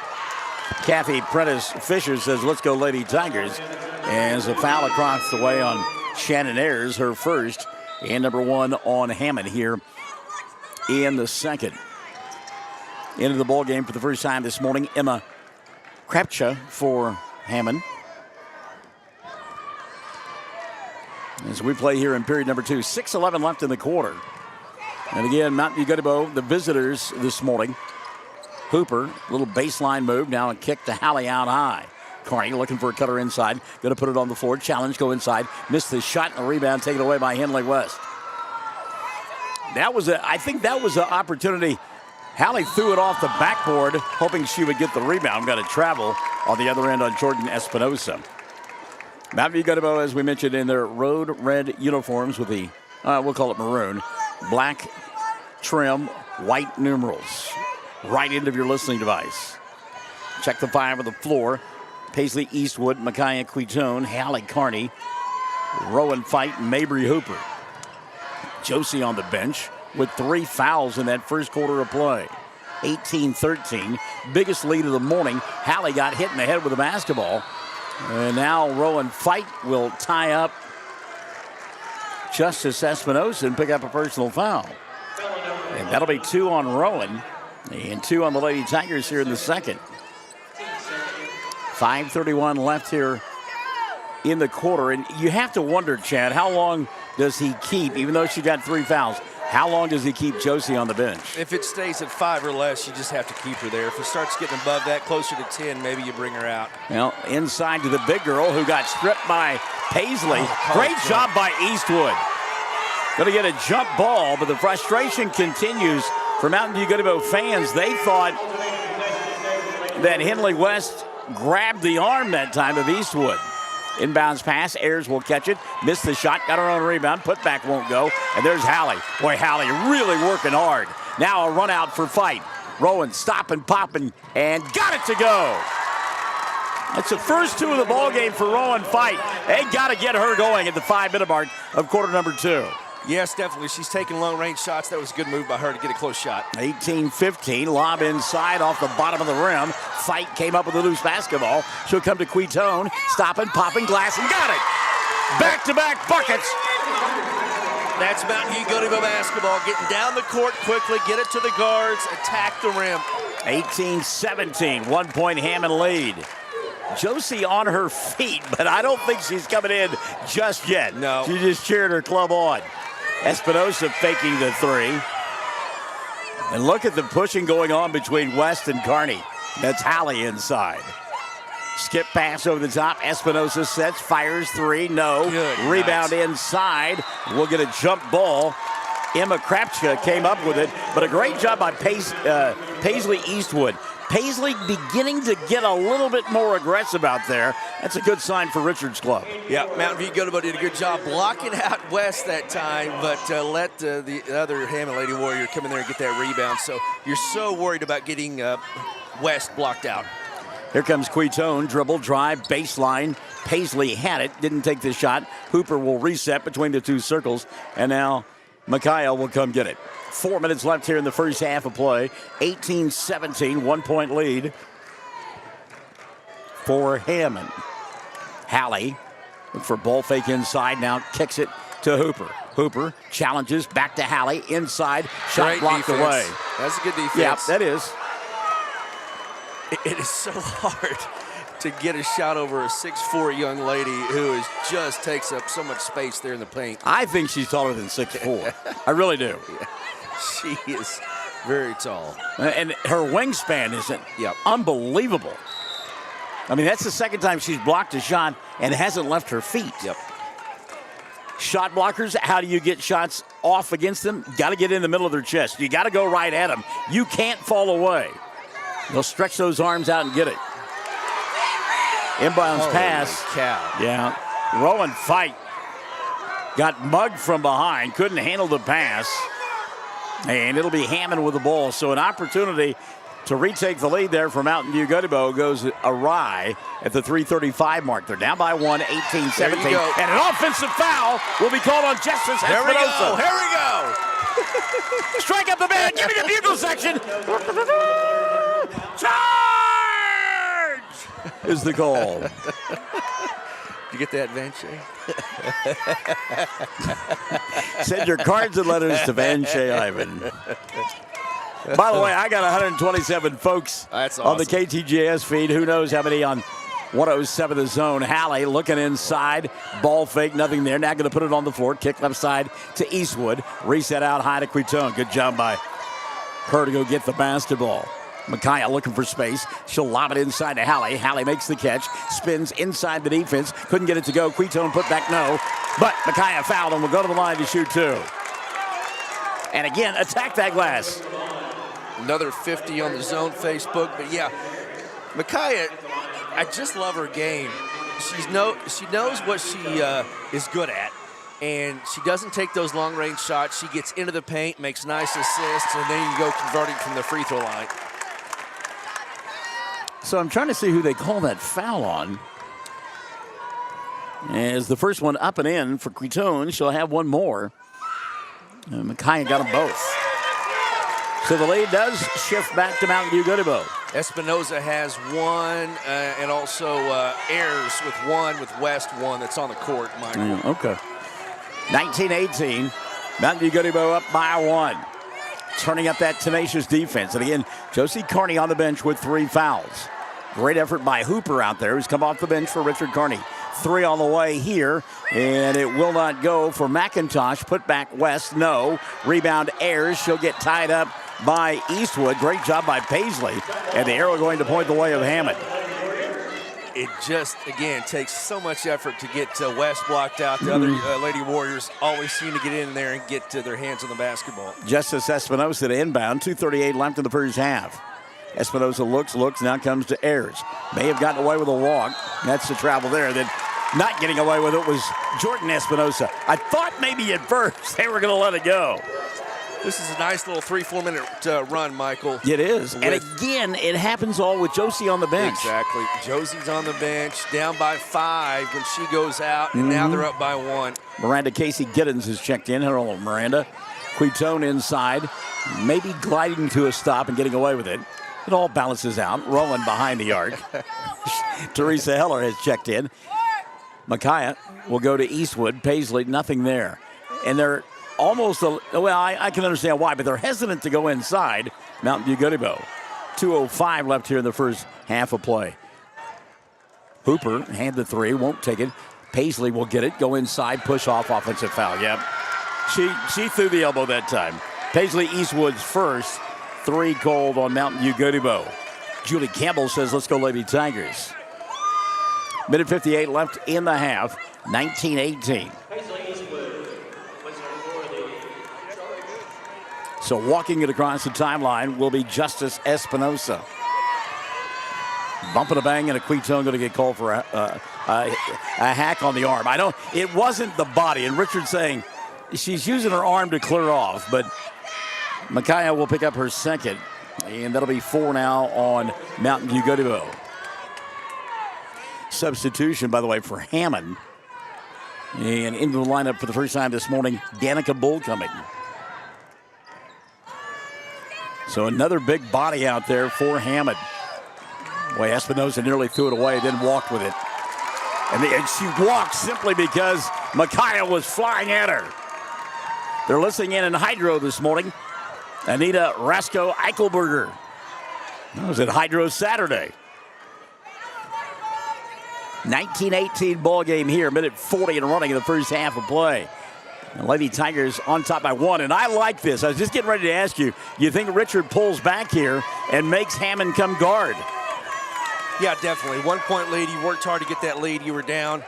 Kathy Prentice Fisher says, let's go Lady Tigers. And there's a foul across the way on Shannon Ayers, her first, and number 1 on Hammon here in the second. Into the ball game for the first time this morning, Emma Krapcha for Hammon. As we play here in period number 2, 6:11 left in the quarter. And again, Mountain View-Gotebo, the visitors this morning. Hooper, little baseline move, now a kick to Halley out high. Carney looking for a cutter inside. Going to put it on the floor. Challenge, go inside. Missed the shot and the rebound taken away by Henley West. I think that was an opportunity. Halley threw it off the backboard, hoping she would get the rebound. Got to travel on the other end on Jordan Espinosa. Mountain View-Gotebo, as we mentioned, in their road red uniforms with the, we'll call it maroon, black trim, white numerals. Right into your listening device. Check the 5 on the floor. Paisley Eastwood, Micaiah Quitone, Hallie Carney, Rowan Fight, Mabry Hooper. Josie on the bench with 3 fouls in that first quarter of play. 18-13, biggest lead of the morning. Hallie got hit in the head with a basketball. And now Rowan Fight will tie up Justice Espinosa and pick up a personal foul. And that'll be 2 on Rowan and 2 on the Lady Tigers here in the second. 5:31 left here in the quarter. And you have to wonder, Chad, how long does he keep, even though she got 3 fouls, how long does he keep Josie on the bench? If it stays at 5 or less, you just have to keep her there. If it starts getting above that, closer to 10, maybe you bring her out. Well, inside to the big girl who got stripped by Paisley. Great job by Eastwood. Going to get a jump ball, but the frustration continues for Mountain View-Gotebo fans. They thought that Henley West grabbed the arm that time of Eastwood. Inbounds pass, Ayers will catch it, missed the shot, got her own rebound, put back won't go, and there's Hallie. Boy, Hallie really working hard. Now a run out for Fight. Rowan stopping, popping, and got it to go. That's the first 2 of the ball game for Rowan Fight. They got to get her going at the 5-minute mark of quarter number 2. Yes, definitely. She's taking long-range shots. That was a good move by her to get a close shot. 18-15, lob inside off the bottom of the rim. Fight came up with a loose basketball. She'll come to Quitone, stopping, popping glass, and got it. Back-to-back buckets. That's Mountain View-Gotebo basketball, getting down the court quickly, get it to the guards, attack the rim. 18-17, 1-point Hammon lead. Josie on her feet, but I don't think she's coming in just yet. No. She just cheered her club on. Espinosa faking the 3. And look at the pushing going on between West and Carney. That's Hallie inside. Skip pass over the top. Espinosa sets, fires 3. No. Good Rebound night. inside. We'll get a jump ball. Emma Krapcha came up with it, but a great job by Paisley Eastwood. Paisley beginning to get a little bit more aggressive out there. That's a good sign for Richards' club. Yeah, Mountain View-Gotebo did a good job blocking out West that time, but let the other Hammon Lady Warrior come in there and get that rebound. So you're so worried about getting West blocked out. Here comes Quitone, dribble, drive, baseline. Paisley had it, didn't take the shot. Hooper will reset between the 2 circles, and now Micaiah will come get it. 4 minutes left here in the first half of play. 18-17, 1-point lead for Hammon. Hallie, look for ball fake inside, now kicks it to Hooper. Hooper challenges, back to Hallie, inside, shot Great blocked defense. away. That's a good defense. Yeah, that is. It is so hard to get a shot over a 6'4" young lady who just takes up so much space there in the paint. I think she's taller than 6'4". I really do. Yeah. She is very tall. And her wingspan is unbelievable. I mean, that's the second time she's blocked a shot and hasn't left her feet. Yep. Shot blockers, how do you get shots off against them? Got to get in the middle of their chest. You got to go right at them. You can't fall away. They'll stretch those arms out and get it. Inbounds pass. Cow. Yeah. Rowan fight. Got mugged from behind. Couldn't handle the pass. And it'll be Hammon with the ball. So an opportunity to retake the lead there for Mountain View-Gotebo goes awry at the 3:35 mark. They're down by 1, 18-17. And an offensive foul will be called on Justice Espinosa. Here we go. Strike up the band. Give me the bugle section. Charge is the call. You get that, Vanche? Send your cards and letters to Vanche Ivan. By the way, I got 127 folks on the KTJS feed. Who knows how many on 107 The Zone. Hallie looking inside. Ball fake, nothing there. Now going to put it on the floor. Kick left side to Eastwood. Reset out high to Quitone. Good job by her to go get the basketball. Micaiah looking for space. She'll lob it inside to Hallie. Hallie makes the catch. Spins inside the defense. Couldn't get it to go. Quitone put back no. But Micaiah fouled and will go to the line to shoot two. And again, attack that glass. Another 50 on the Zone Facebook. But yeah, Micaiah, I just love her game. She knows what she is good at. And she doesn't take those long-range shots. She gets into the paint, makes nice assists, and then you go converting from the free throw line. So I'm trying to see who they call that foul on. As the first one up and in for Quitone, she'll have one more. And Micaiah got them both. So the lead does shift back to Mountain View-Gotebo. Espinosa has one, and also Ayers with one, with West one that's on the court, Michael. Yeah, okay. 19-18. Mountain View-Gotebo up by one. Turning up that tenacious defense. And again, Josie Carney on the bench with 3 fouls. Great effort by Hooper out there, who's come off the bench for Richard Carney. 3 on the way here, and it will not go for McIntosh. Put back West, no. Rebound Ayers. She'll get tied up by Eastwood. Great job by Paisley. And the arrow going to point the way of Hammond. It just, again, takes so much effort to get West blocked out. The other Lady Warriors always seem to get in there and get their hands on the basketball. Justice Espinosa to inbound. 2:38 left in the first half. Espinosa looks, now comes to Ayers. May have gotten away with a walk. That's the travel there. Then not getting away with it was Jordan Espinosa. I thought maybe at first they were going to let it go. This is a nice little 3-4 minute run, Michael. It is. And again, it happens all with Josie on the bench. Exactly. Josie's on the bench, down by 5 when she goes out, and now they're up by 1. Miranda Casey Giddens has checked in. Hello, Miranda. Quitone inside, maybe gliding to a stop and getting away with it. It all balances out. Rolling behind the arc. Teresa Heller has checked in. Micaiah will go to Eastwood. Paisley, nothing there. And they're almost, I can understand why, but they're hesitant to go inside Mountain View-Gotebo. 2:05 left here in the first half of play. Hooper had the 3, won't take it. Paisley will get it, go inside, push off, offensive foul. Yep. She threw the elbow that time. Paisley Eastwood's first. 3 called on Mountain View-Gotebo. Julie Campbell says, let's go Lady Tigers. Minute 58 left in the half. 19-18. So walking it across the timeline will be Justice Espinosa. Bump and a bang, and a Quitone going to get called for a hack on the arm. It wasn't the body. And Richard's saying she's using her arm to clear off, but Micaiah will pick up her second, and that'll be 4 now on Mountain View-Gotebo. Substitution, by the way, for Hammon. And into the lineup for the first time this morning, Danica Bull coming. So another big body out there for Hammond. Boy, Espinosa nearly threw it away, then walked with it. And she walked simply because Micaiah was flying at her. They're listening in Hydro this morning. Anita Rasko Eichelberger. That was at Hydro Saturday. 19-18 ball game here. Minute 40 and running in the first half of play. And Lady Tigers on top by 1. And I like this. I was just getting ready to ask you, you think Richard pulls back here and makes Hammon come guard? Yeah, definitely. 1 point lead. You worked hard to get that lead. You were down.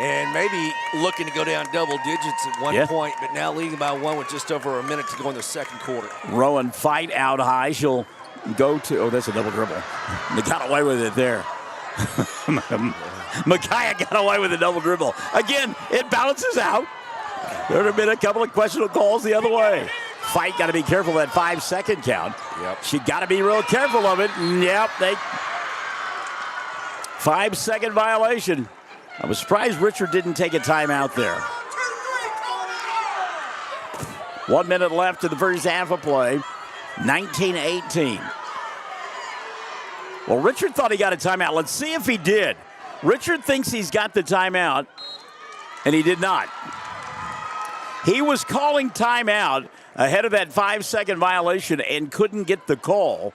And maybe looking to go down double digits at one point, but now leading by 1 with just over a minute to go in the second quarter. Rowan fight out high. She'll go to, oh, that's a double dribble. They got away with it there. Micaiah got away with a double dribble. Again, it balances out. There have been a couple of questionable calls the other way. Fight got to be careful of that 5-second count. Yep. She got to be real careful of it. Yep, 5-second violation. I was surprised Richard didn't take a timeout there. 1 minute left in the first half of play. 19-18. Well, Richard thought he got a timeout. Let's see if he did. Richard thinks he's got the timeout, and he did not. He was calling timeout ahead of that 5-second violation and couldn't get the call.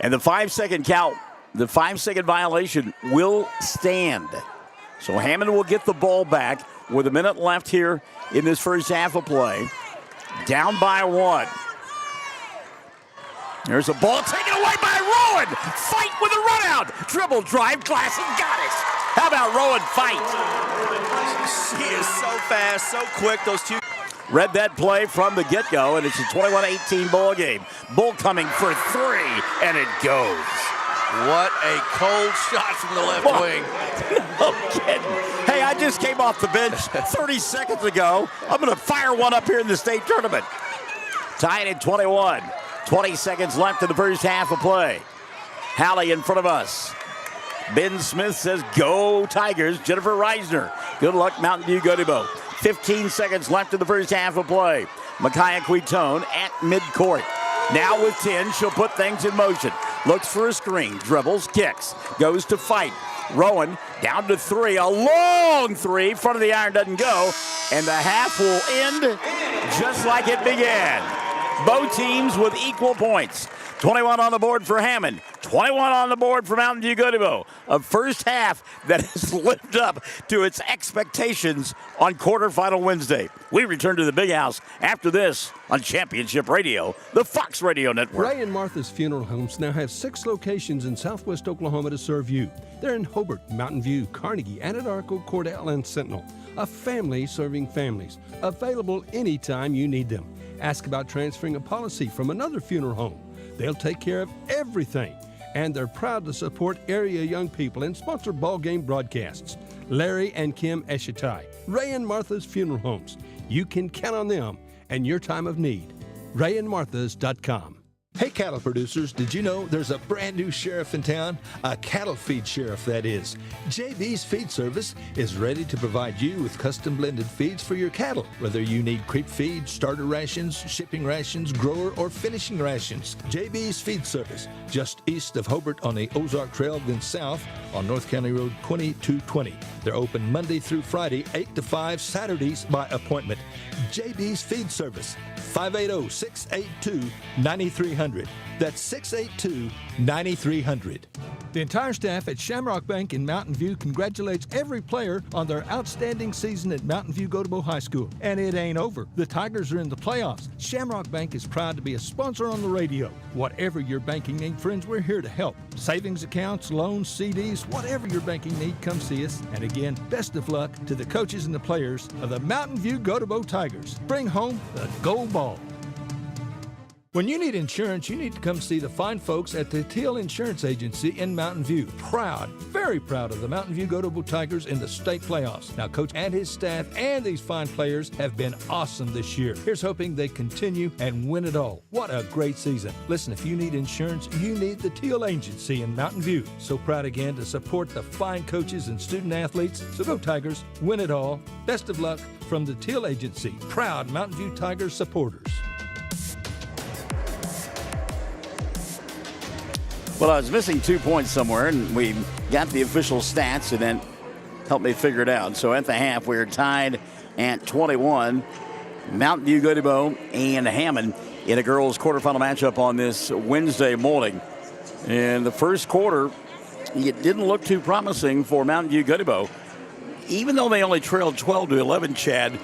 And the 5-second count, the 5-second violation will stand. So Hammon will get the ball back with a minute left here in this first half of play. Down by 1. There's a ball taken away by Rowan. Fight with a run out. Dribble drive, glass, and got it. How about Rowan fight? She is so fast, so quick, those two. Read that play from the get-go, and it's a 21-18 ball game. Bull coming for 3, and it goes. What a cold shot from the left wing. No kidding. Hey, I just came off the bench 30 seconds ago. I'm going to fire one up here in the state tournament. Tied at 21. 20 seconds left in the first half of play. Hallie in front of us. Ben Smith says, go Tigers. Jennifer Reisner. Good luck, Mountain View-Gotebo. 15 seconds left in the first half of play. Micaiah Quitone at midcourt. Now with 10, she'll put things in motion. Looks for a screen, dribbles, kicks, goes to fight. Rowan down to 3, a long 3, front of the iron doesn't go, and the half will end just like it began. Both teams with equal points. 21 on the board for Hammon, 21 on the board for Mountain View-Gotebo. A first half that has lived up to its expectations on quarterfinal Wednesday. We return to the Big House after this on Championship Radio, the Fox Radio Network. Ray and Martha's Funeral Homes now have 6 locations in southwest Oklahoma to serve you. They're in Hobart, Mountain View, Carnegie, Anadarko, Cordell, and Sentinel. A family serving families. Available anytime you need them. Ask about transferring a policy from another funeral home. They'll take care of everything. And they're proud to support area young people and sponsor ball game broadcasts. Larry and Kim Eshitai, Ray and Martha's Funeral Homes. You can count on them and your time of need. RayandMarthas.com. Hey, cattle producers, did you know there's a brand new sheriff in town? A cattle feed sheriff, that is. JB's Feed Service is ready to provide you with custom blended feeds for your cattle. Whether you need creep feed, starter rations, shipping rations, grower, or finishing rations. JB's Feed Service, just east of Hobart on the Ozark Trail, then south on North County Road 2220. They're open Monday through Friday, 8 to 5, Saturdays by appointment. JB's Feed Service, 580-682-9300. That's 682-9300. The entire staff at Shamrock Bank in Mountain View congratulates every player on their outstanding season at Mountain View-Gotebo High School. And it ain't over. The Tigers are in the playoffs. Shamrock Bank is proud to be a sponsor on the radio. Whatever your banking need, friends, we're here to help. Savings accounts, loans, CDs, whatever your banking need, come see us. And again, best of luck to the coaches and the players of the Mountain View-Gotebo Tigers. Bring home the gold ball. When you need insurance, you need to come see the fine folks at the Teal Insurance Agency in Mountain View. Proud, very proud of the Mountain View-Gotebo Tigers in the state playoffs. Now, Coach and his staff and these fine players have been awesome this year. Here's hoping they continue and win it all. What a great season. Listen, if you need insurance, you need the Teal Agency in Mountain View. So proud again to support the fine coaches and student athletes. So go Tigers, win it all. Best of luck from the Teal Agency. Proud Mountain View Tigers supporters. Well, I was missing 2 points somewhere, and we got the official stats, and then helped me figure it out. So at the half, we're tied at 21. Mountain View-Gotebo and Hammon in a girls' quarterfinal matchup on this Wednesday morning. In the first quarter, it didn't look too promising for Mountain View-Gotebo. Even though they only trailed 12-11, Chad,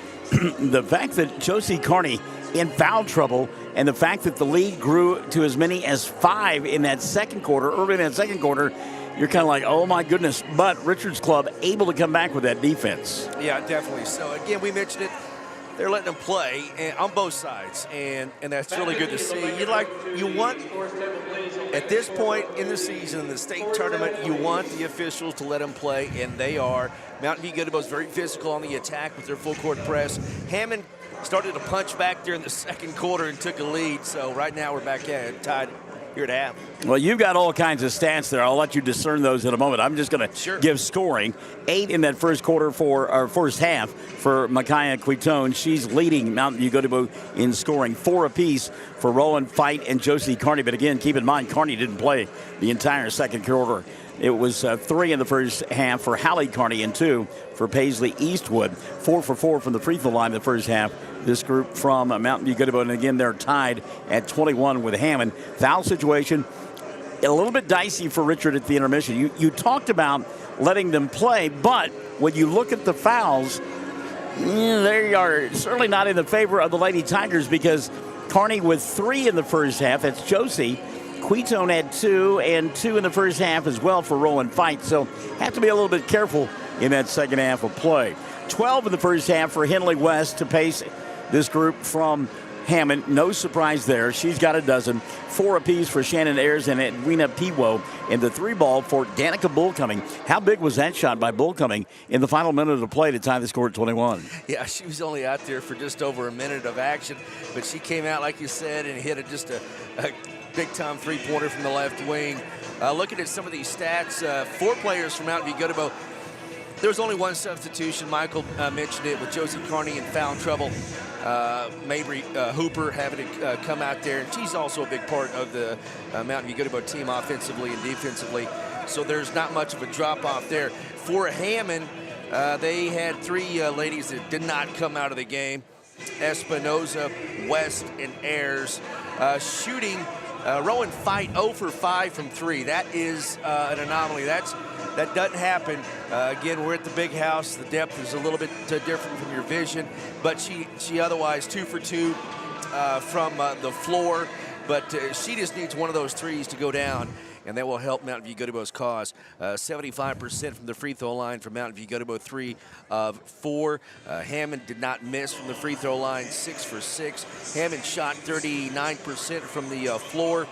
the fact that Josie Carney in foul trouble and the fact that the lead grew to as many as 5 in that second quarter, early in that second quarter, you're kind of like, oh, my goodness. But Richards Club able to come back with that defense. Yeah, definitely. So, again, we mentioned it. They're letting them play on both sides, and that's really good to see. You want, at this point in the season, in the state tournament, you want the officials to let them play, and they are. Mountain View-Gotebo is very physical on the attack with their full-court press. Hammon started to punch back there in the second quarter and took a lead, so right now we're back at it, tied here at half. Well, you've got all kinds of stats there. I'll let you discern those in a moment. I'm just going to give scoring. 8 in that first quarter first half for Micaiah Quitone. She's leading Mountain View-Gotebo in scoring. 4 apiece for Rowan Fight and Josie Carney. But again, keep in mind, Carney didn't play the entire second quarter. It was 3 in the first half for Hallie Carney and 2 for Paisley Eastwood. 4 for 4 from the free throw line in the first half. This group from Mountain View-Gotebo, and again, they're tied at 21 with Hammon. Foul situation, a little bit dicey for Richard at the intermission. You talked about letting them play, but when you look at the fouls, they are certainly not in the favor of the Lady Tigers because Carney with 3 in the first half. That's Josie. Quitone had 2, and 2 in the first half as well for Rowan Fight. So have to be a little bit careful in that second half of play. 12 in the first half for Henley West to pace this group from Hammond. No surprise there. She's got a dozen. 4 apiece for Shannon Ayers and Edwina Piwo. And the 3 ball for Danica Bullcoming. How big was that shot by Bullcoming in the final minute of play to tie the score at 21? Yeah, she was only out there for just over a minute of action. But she came out, like you said, and hit just a big-time three-pointer from the left wing. Looking at some of these stats, 4 players from Mountain View-Gotebo. There was only 1 substitution. Michael mentioned it with Josie Carney in foul trouble. Mabry Hooper having to come out there. And she's also a big part of the Mountain View-Gotebo team offensively and defensively. So there's not much of a drop-off there. For Hammond, they had 3 ladies that did not come out of the game. Espinoza, West, and Ayers. Shooting, Rowan Fight 0 for 5 from 3. That is an anomaly. That doesn't happen. Again, we're at the big house. The depth is a little bit different from your vision, but she otherwise 2 for 2 from the floor. But she just needs one of those threes to go down, and that will help Mountain View-Gotebo's cause. 75% from the free throw line for Mountain View-Gotebo, 3 of 4. Hammond did not miss from the free throw line, 6 for 6. Hammond shot 39% from the floor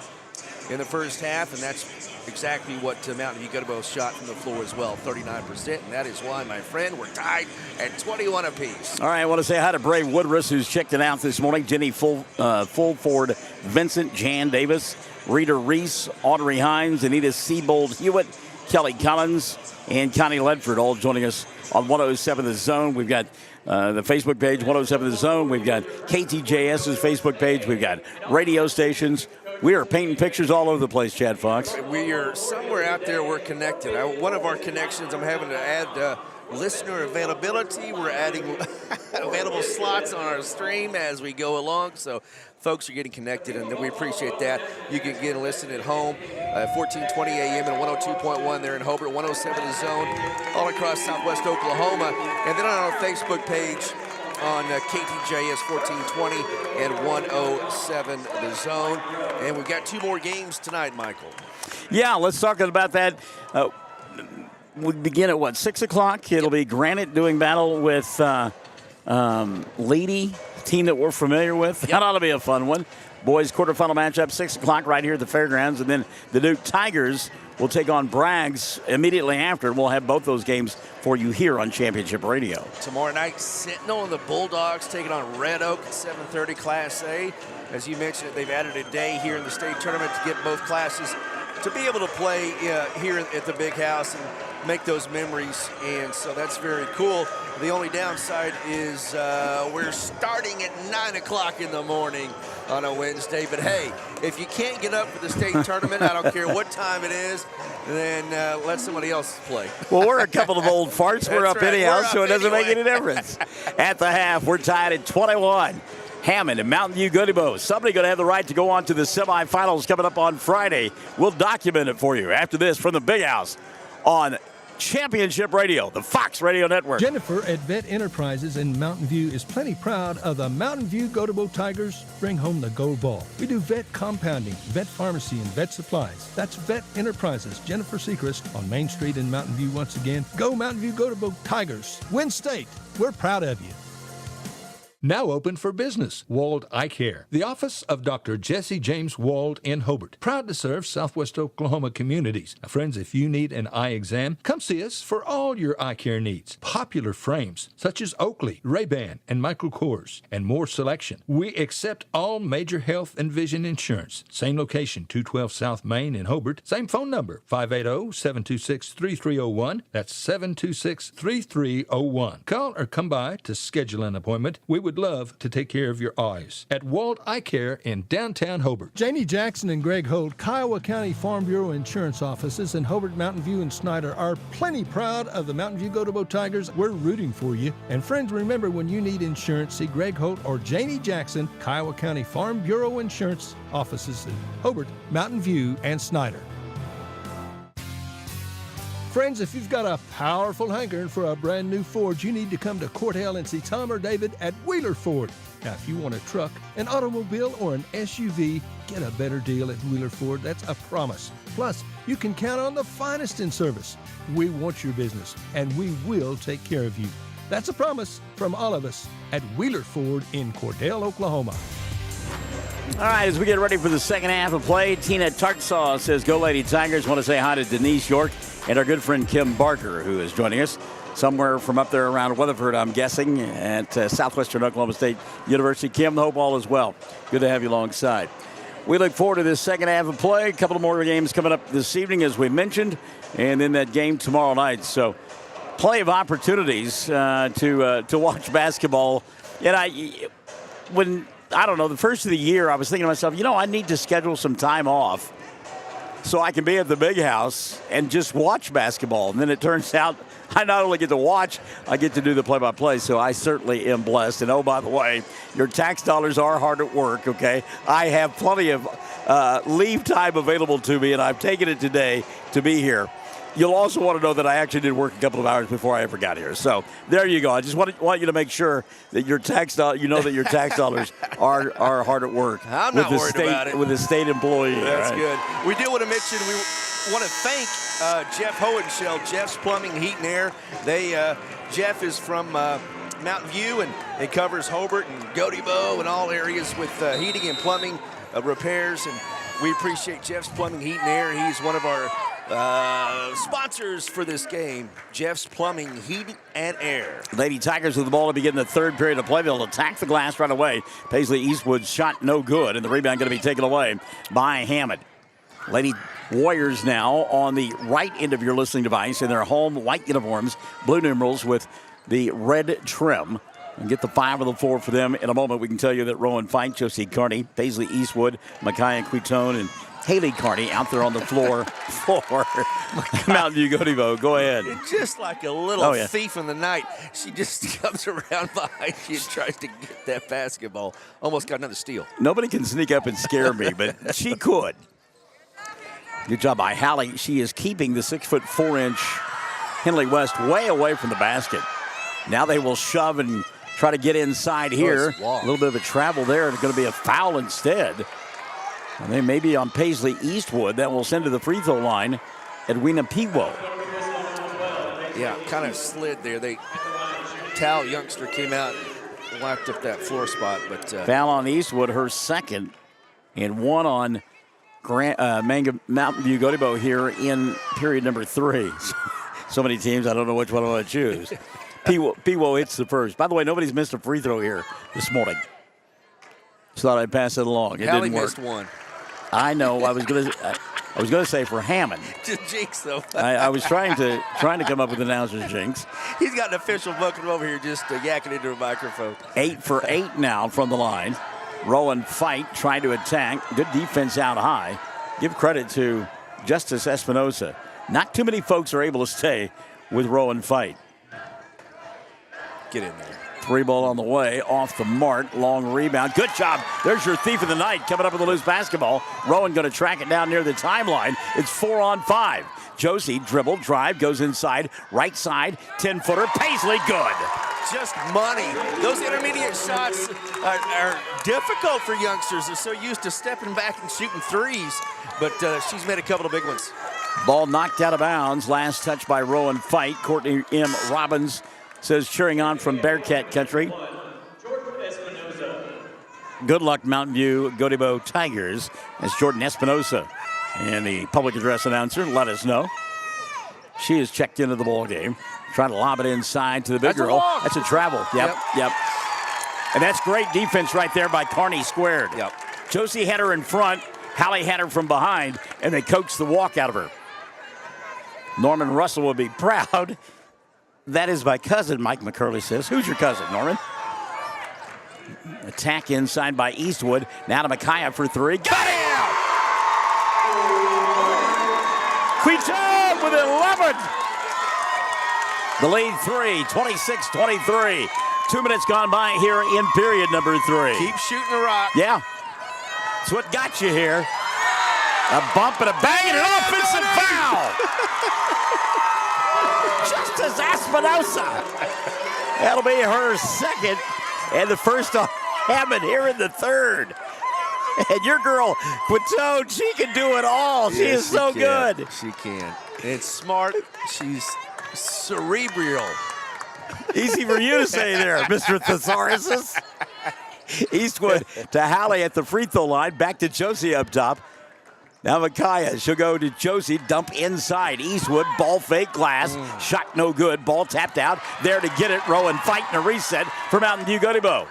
in the first half, and that's exactly what Mountain View-Gotebo shot from the floor as well, 39%. And that is why, my friend, we're tied at 21 apiece. All right, I want to say hi to Brave Woodruss, who's checked it out this morning. Jenny Fulford, Vincent, Jan Davis, Rita Reese, Audrey Hines, Anita Siebold Hewitt, Kelly Collins, and Connie Ledford all joining us on 107 The Zone. We've got the Facebook page, 107 The Zone. We've got KTJS's Facebook page. We've got radio stations. We are painting pictures all over the place, Chad Fox. We are somewhere out there. We're connected. One of our connections, I'm having to add listener availability. We're adding available slots on our stream as we go along. So folks are getting connected, and we appreciate that. You can get and listen at home, 1420 a.m. and 102.1 there in Hobart, 107 The Zone, all across southwest Oklahoma. And then on our Facebook page, on KTJS 1420 and 107 The Zone. And we've got 2 more games tonight, Michael. Yeah, let's talk about that. We begin at, 6 o'clock? It'll be Granite doing battle with Lady, team that we're familiar with. That ought to be a fun one. Boys quarterfinal matchup, 6 o'clock right here at the fairgrounds. And then the Duke Tigers will take on Braggs immediately after. We'll have both those games for you here on Championship Radio. Tomorrow night, Sentinel and the Bulldogs taking on Red Oak at 7:30 Class A. As you mentioned, they've added a day here in the state tournament to get both classes to be able to play here at the big house and make those memories, and so that's very cool. The only downside is we're starting at 9 o'clock in the morning on a Wednesday, but hey, if you can't get up for the state tournament, I don't care what time it is, then let somebody else play. Well, we're a couple of old farts. We're up anyhow, so it doesn't make any difference. At the half, we're tied at 21. Hammon and Mountain View-Gotebo. Somebody going to have the right to go on to the semifinals coming up on Friday. We'll document it for you after this from the Big House on Championship Radio, the Fox Radio Network. Jennifer at Vet Enterprises in Mountain View is plenty proud of the Mountain View-Gotebo Tigers bring home the gold ball. We do vet compounding, vet pharmacy, and vet supplies. That's Vet Enterprises, Jennifer Sechrist on Main Street in Mountain View once again. Go Mountain View-Gotebo Tigers. Win state. We're proud of you. Now open for business, Wald Eye Care. The office of Dr. Jesse James Wald in Hobart. Proud to serve Southwest Oklahoma communities. Now, friends, if you need an eye exam, come see us for all your eye care needs. Popular frames, such as Oakley, Ray-Ban, and Michael Kors, and more selection. We accept all major health and vision insurance. Same location, 212 South Main in Hobart. Same phone number, 580-726-3301. That's 726-3301. Call or come by to schedule an appointment. We would love to take care of your eyes at Wald Eye Care in downtown Hobart. Janie Jackson and Greg Holt, Kiowa County Farm Bureau Insurance Offices in Hobart, Mountain View, and Snyder are plenty proud of the Mountain View-Gotebo Tigers. We're rooting for you. And friends, remember, when you need insurance, see Greg Holt or Janie Jackson, Kiowa County Farm Bureau Insurance Offices in Hobart, Mountain View, and Snyder. Friends, if you've got a powerful hankering for a brand new Ford, you need to come to Court Hale and see Tom or David at Wheeler Ford. Now, if you want a truck, an automobile, or an SUV, get a better deal at Wheeler Ford. That's a promise. Plus, you can count on the finest in service. We want your business, and we will take care of you. That's a promise from all of us at Wheeler Ford in Cordell, Oklahoma. All right, as we get ready for the second half of play, Tina Tartsaw says, "Go Lady Tigers." Want to say hi to Denise York and our good friend Kim Barker, who is joining us somewhere from up there around Weatherford, I'm guessing, at Southwestern Oklahoma State University. Kim, hope all is well. Good to have you alongside. We look forward to this second half of play. A couple of more games coming up this evening, as we mentioned, and then that game tomorrow night. So plenty of opportunities to watch basketball. And I don't know, the first of the year, I was thinking to myself, I need to schedule some time off so I can be at the Big House and just watch basketball. And then it turns out I not only get to watch, I get to do the play-by-play. So I certainly am blessed. And, oh, by the way, your tax dollars are hard at work, okay? I have plenty of leave time available to me, and I've taken it today to be here. You'll also want to know that I actually did work a couple of hours before I ever got here. So there you go. I just want you to make sure that your tax dollars are hard at work. I'm not worried about it. With the state employee. That's right? good. We do want to mention, we want to thank Jeff Hohenschel, Jeff's Plumbing, Heat and Air. Jeff is from Mountain View, and he covers Hobart and Gotebo and all areas with heating and plumbing repairs. And we appreciate Jeff's Plumbing, Heat and Air. He's one of our sponsors for this game, Jeff's Plumbing, Heat and Air. Lady Tigers with the ball to begin the third period of play. They'll attack the glass right away. Paisley Eastwood's shot no good, and the rebound going to be taken away by Hammon. Lady Warriors now on the right end of your listening device in their home white uniforms, blue numerals with the red trim. And get the 5 on the floor for them in a moment. We can tell you that Rowan Fite, Josie Carney, Paisley Eastwood, Micaiah Quitone, and Haley Carney out there on the floor for Mountain View-Gotebo. Go ahead. Just like a little thief in the night, she just comes around behind you and tries to get that basketball. Almost got another steal. Nobody can sneak up and scare me, but she could. Good job by Hallie. She is keeping the 6'4" Henley West way away from the basket. Now they will shove and try to get inside here. A little bit of a travel there. It's going to be a foul instead. And they may be on Paisley Eastwood. That will send to the free throw line Edwina Piwo. Yeah, kind of slid there. Tal youngster came out and wiped up that floor spot. But foul on Eastwood, her second, and one on Mountain View-Gotebo here in period number 3. So many teams, I don't know which one I want to choose. Piwo hits the first. By the way, nobody's missed a free throw here this morning. Just thought I'd pass it along. It didn't work. Missed one. I know. I was gonna say for Hammon. Just jinx though. I was trying to come up with announcer's jinx. He's got an official bucket over here just yakking into a microphone. 8 for 8 now from the line. Rowan Fite trying to attack. Good defense out high. Give credit to Justice Espinosa. Not too many folks are able to stay with Rowan Fite. Get in there. Three ball on the way, off the mark, long rebound. Good job. There's your thief of the night coming up with a loose basketball. Rowan going to track it down near the timeline. It's 4-on-5. Josie dribble, drive, goes inside, right side, 10-footer. Paisley, good. Just money. Those intermediate shots are difficult for youngsters. They're so used to stepping back and shooting threes, but she's made a couple of big ones. Ball knocked out of bounds. Last touch by Rowan Fight. Courtney M. Robbins says cheering on from Bearcat Country. Good luck, Mountain View Gotebo Tigers, as Jordan Espinosa and the public address announcer let us know. She is checked into the ball game. Trying to lob it inside to the big girl. That's a travel. Yep. And that's great defense right there by Kearney squared. Yep. Josie had her in front. Hallie had her from behind, and they coaxed the walk out of her. Norman Russell will be proud. That is my cousin, Mike McCurley says. Who's your cousin, Norman? Attack inside by Eastwood. Now to Micaiah for three. Got him! Quito with 11. The lead three, 26-23. 2 minutes gone by here in period number 3. Keep shooting the rock. Yeah. That's what got you here. A bump and a bang and an offensive foul. Justice Espinosa. That'll be her second and the first on Hammon here in the third. And your girl, Quito, she can do it all. She is so good. She can. It's smart. She's cerebral. Easy for you to say there, Mr. Thesaurus. Eastwood to Hallie at the free throw line. Back to Josie up top. Now Micaiah, she'll go to Josie, dump inside. Eastwood, ball fake, glass, shot no good, ball tapped out. There to get it, Rowan fighting a reset for Mountain View Gotebo.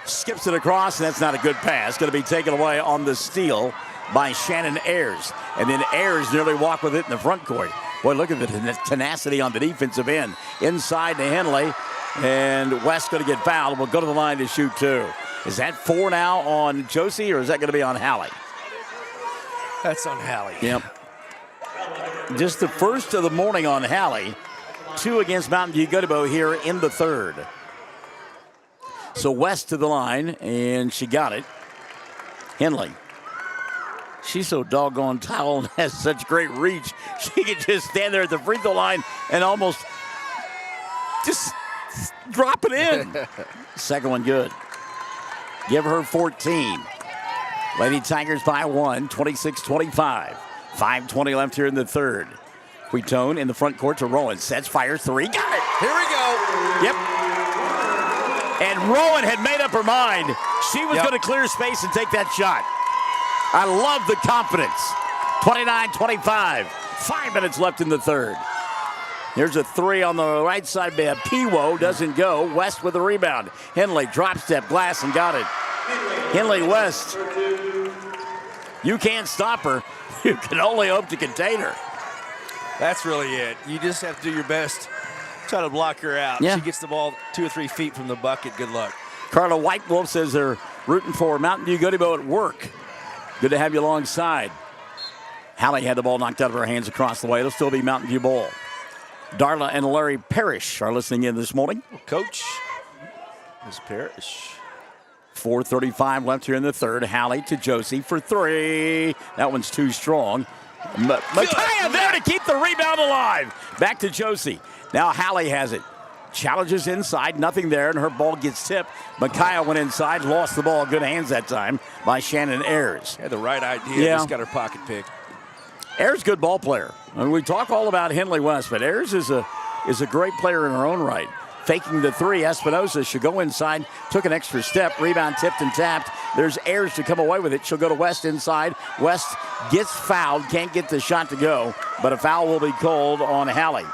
Skips it across, and that's not a good pass. Going to be taken away on the steal by Shannon Ayers. And then Ayers nearly walked with it in the front court. Boy, look at the tenacity on the defensive end. Inside to Henley, and West going to get fouled. We'll go to the line to shoot 2. Is that 4 now on Josie, or is that going to be on Hallie? That's on Hallie. Yep. Just the first of the morning on Hallie. 2 against Mountain View Gotebo here in the third. So West to the line, and she got it. Henley. She's so doggone tall and has such great reach. She can just stand there at the free throw line and almost just drop it in. Second one good. Give her 14. Lady Tigers by 1, 26-25. 5:20 left here in the third. Quitone in the front court to Rowan. Sets, fires, 3. Got it. Here we go. Yep. And Rowan had made up her mind. She was going to clear space and take that shot. I love the confidence. 29-25. 5 minutes left in the third. Here's a 3 on the right side. Piwo doesn't go. West with the rebound. Henley drop step, glass, and got it. Henley West. You can't stop her. You can only hope to contain her. That's really it. You just have to do your best. Try to block her out. Yeah. She gets the ball 2 or 3 feet from the bucket. Good luck. Carla White Wolf says they're rooting for Mountain View Gotebo at work. Good to have you alongside. Hallie had the ball knocked out of her hands across the way. It'll still be Mountain View ball. Darla and Larry Parrish are listening in this morning. Coach, Ms. Parrish. 4:35 left here in the third. Hallie to Josie for 3. That one's too strong. Micaiah there to keep the rebound alive. Back to Josie. Now Hallie has it. Challenges inside, nothing there, and her ball gets tipped. Micaiah went inside, lost the ball. Good hands that time by Shannon Ayers. Had the right idea, just got her pocket picked. Ayers, good ball player. And we talk all about Henley West, but Ayers is a great player in her own right. Faking the 3, Espinosa should go inside, took an extra step, rebound tipped and tapped. There's Ayers to come away with it. She'll go to West inside. West gets fouled, can't get the shot to go, but a foul will be called on Hallie.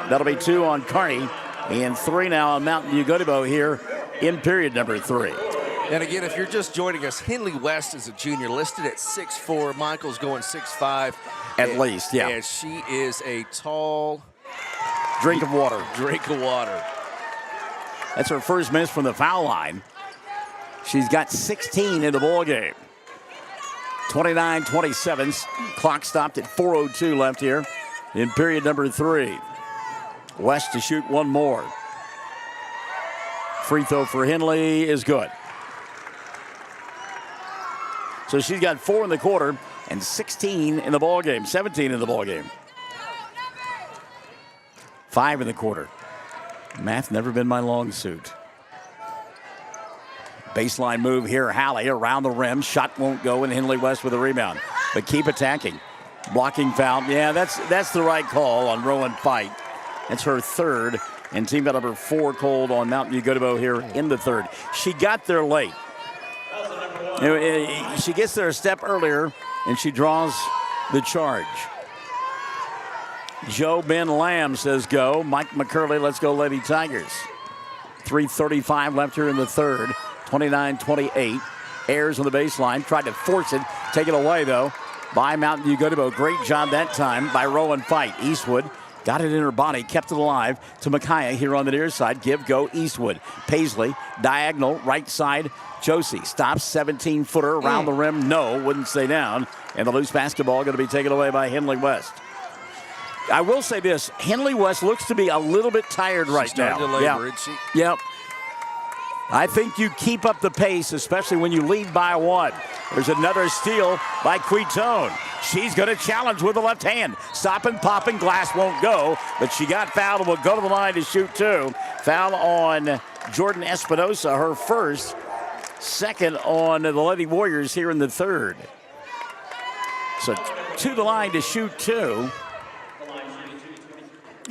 That'll be 2 on Kearney and 3 now on Mountain View Gotebo here in period number 3. And again, if you're just joining us, Henley West is a junior listed at 6'4". Michael's going 6'5". At least, yeah. And she is a tall drink of water. That's her first miss from the foul line. She's got 16 in the ball game. 29-27. Clock stopped at 4:02 left here in period number 3. West to shoot one more. Free throw for Henley is good. So she's got 4 in the quarter and 16 in the ball game, 17 in the ball game. 5 in the quarter. Math never been my long suit. Baseline move here, Hallie around the rim. Shot won't go, and Henley West with a rebound. But keep attacking. Blocking foul. Yeah, that's the right call on Rowan Fight. That's her third, and team got number 4 cold on Mountain View-Gotebo here in the third. She got there late. She gets there a step earlier, and she draws the charge. Joe Ben Lamb says go. Mike McCurley, let's go Lady Tigers. 3:35 left here in the third. 29-28. Ayers on the baseline. Tried to force it. Take it away, though, by Mountain View-Gotebo. Great job that time by Rowan Fight. Eastwood got it in her body. Kept it alive to Micaiah here on the near side. Give, go, Eastwood. Paisley, diagonal, right side. Josie stops, 17-footer around the rim. No, wouldn't stay down. And the loose basketball going to be taken away by Henley West. I will say this. Henley West looks to be a little bit tired right now. To labor, isn't she? Yep. I think you keep up the pace, especially when you lead by 1. There's another steal by Quitone. She's going to challenge with the left hand. Stopping, popping, glass won't go, but she got fouled and will go to the line to shoot 2. Foul on Jordan Espinosa, her first. Second on the Lady Warriors here in the third. So to the line to shoot 2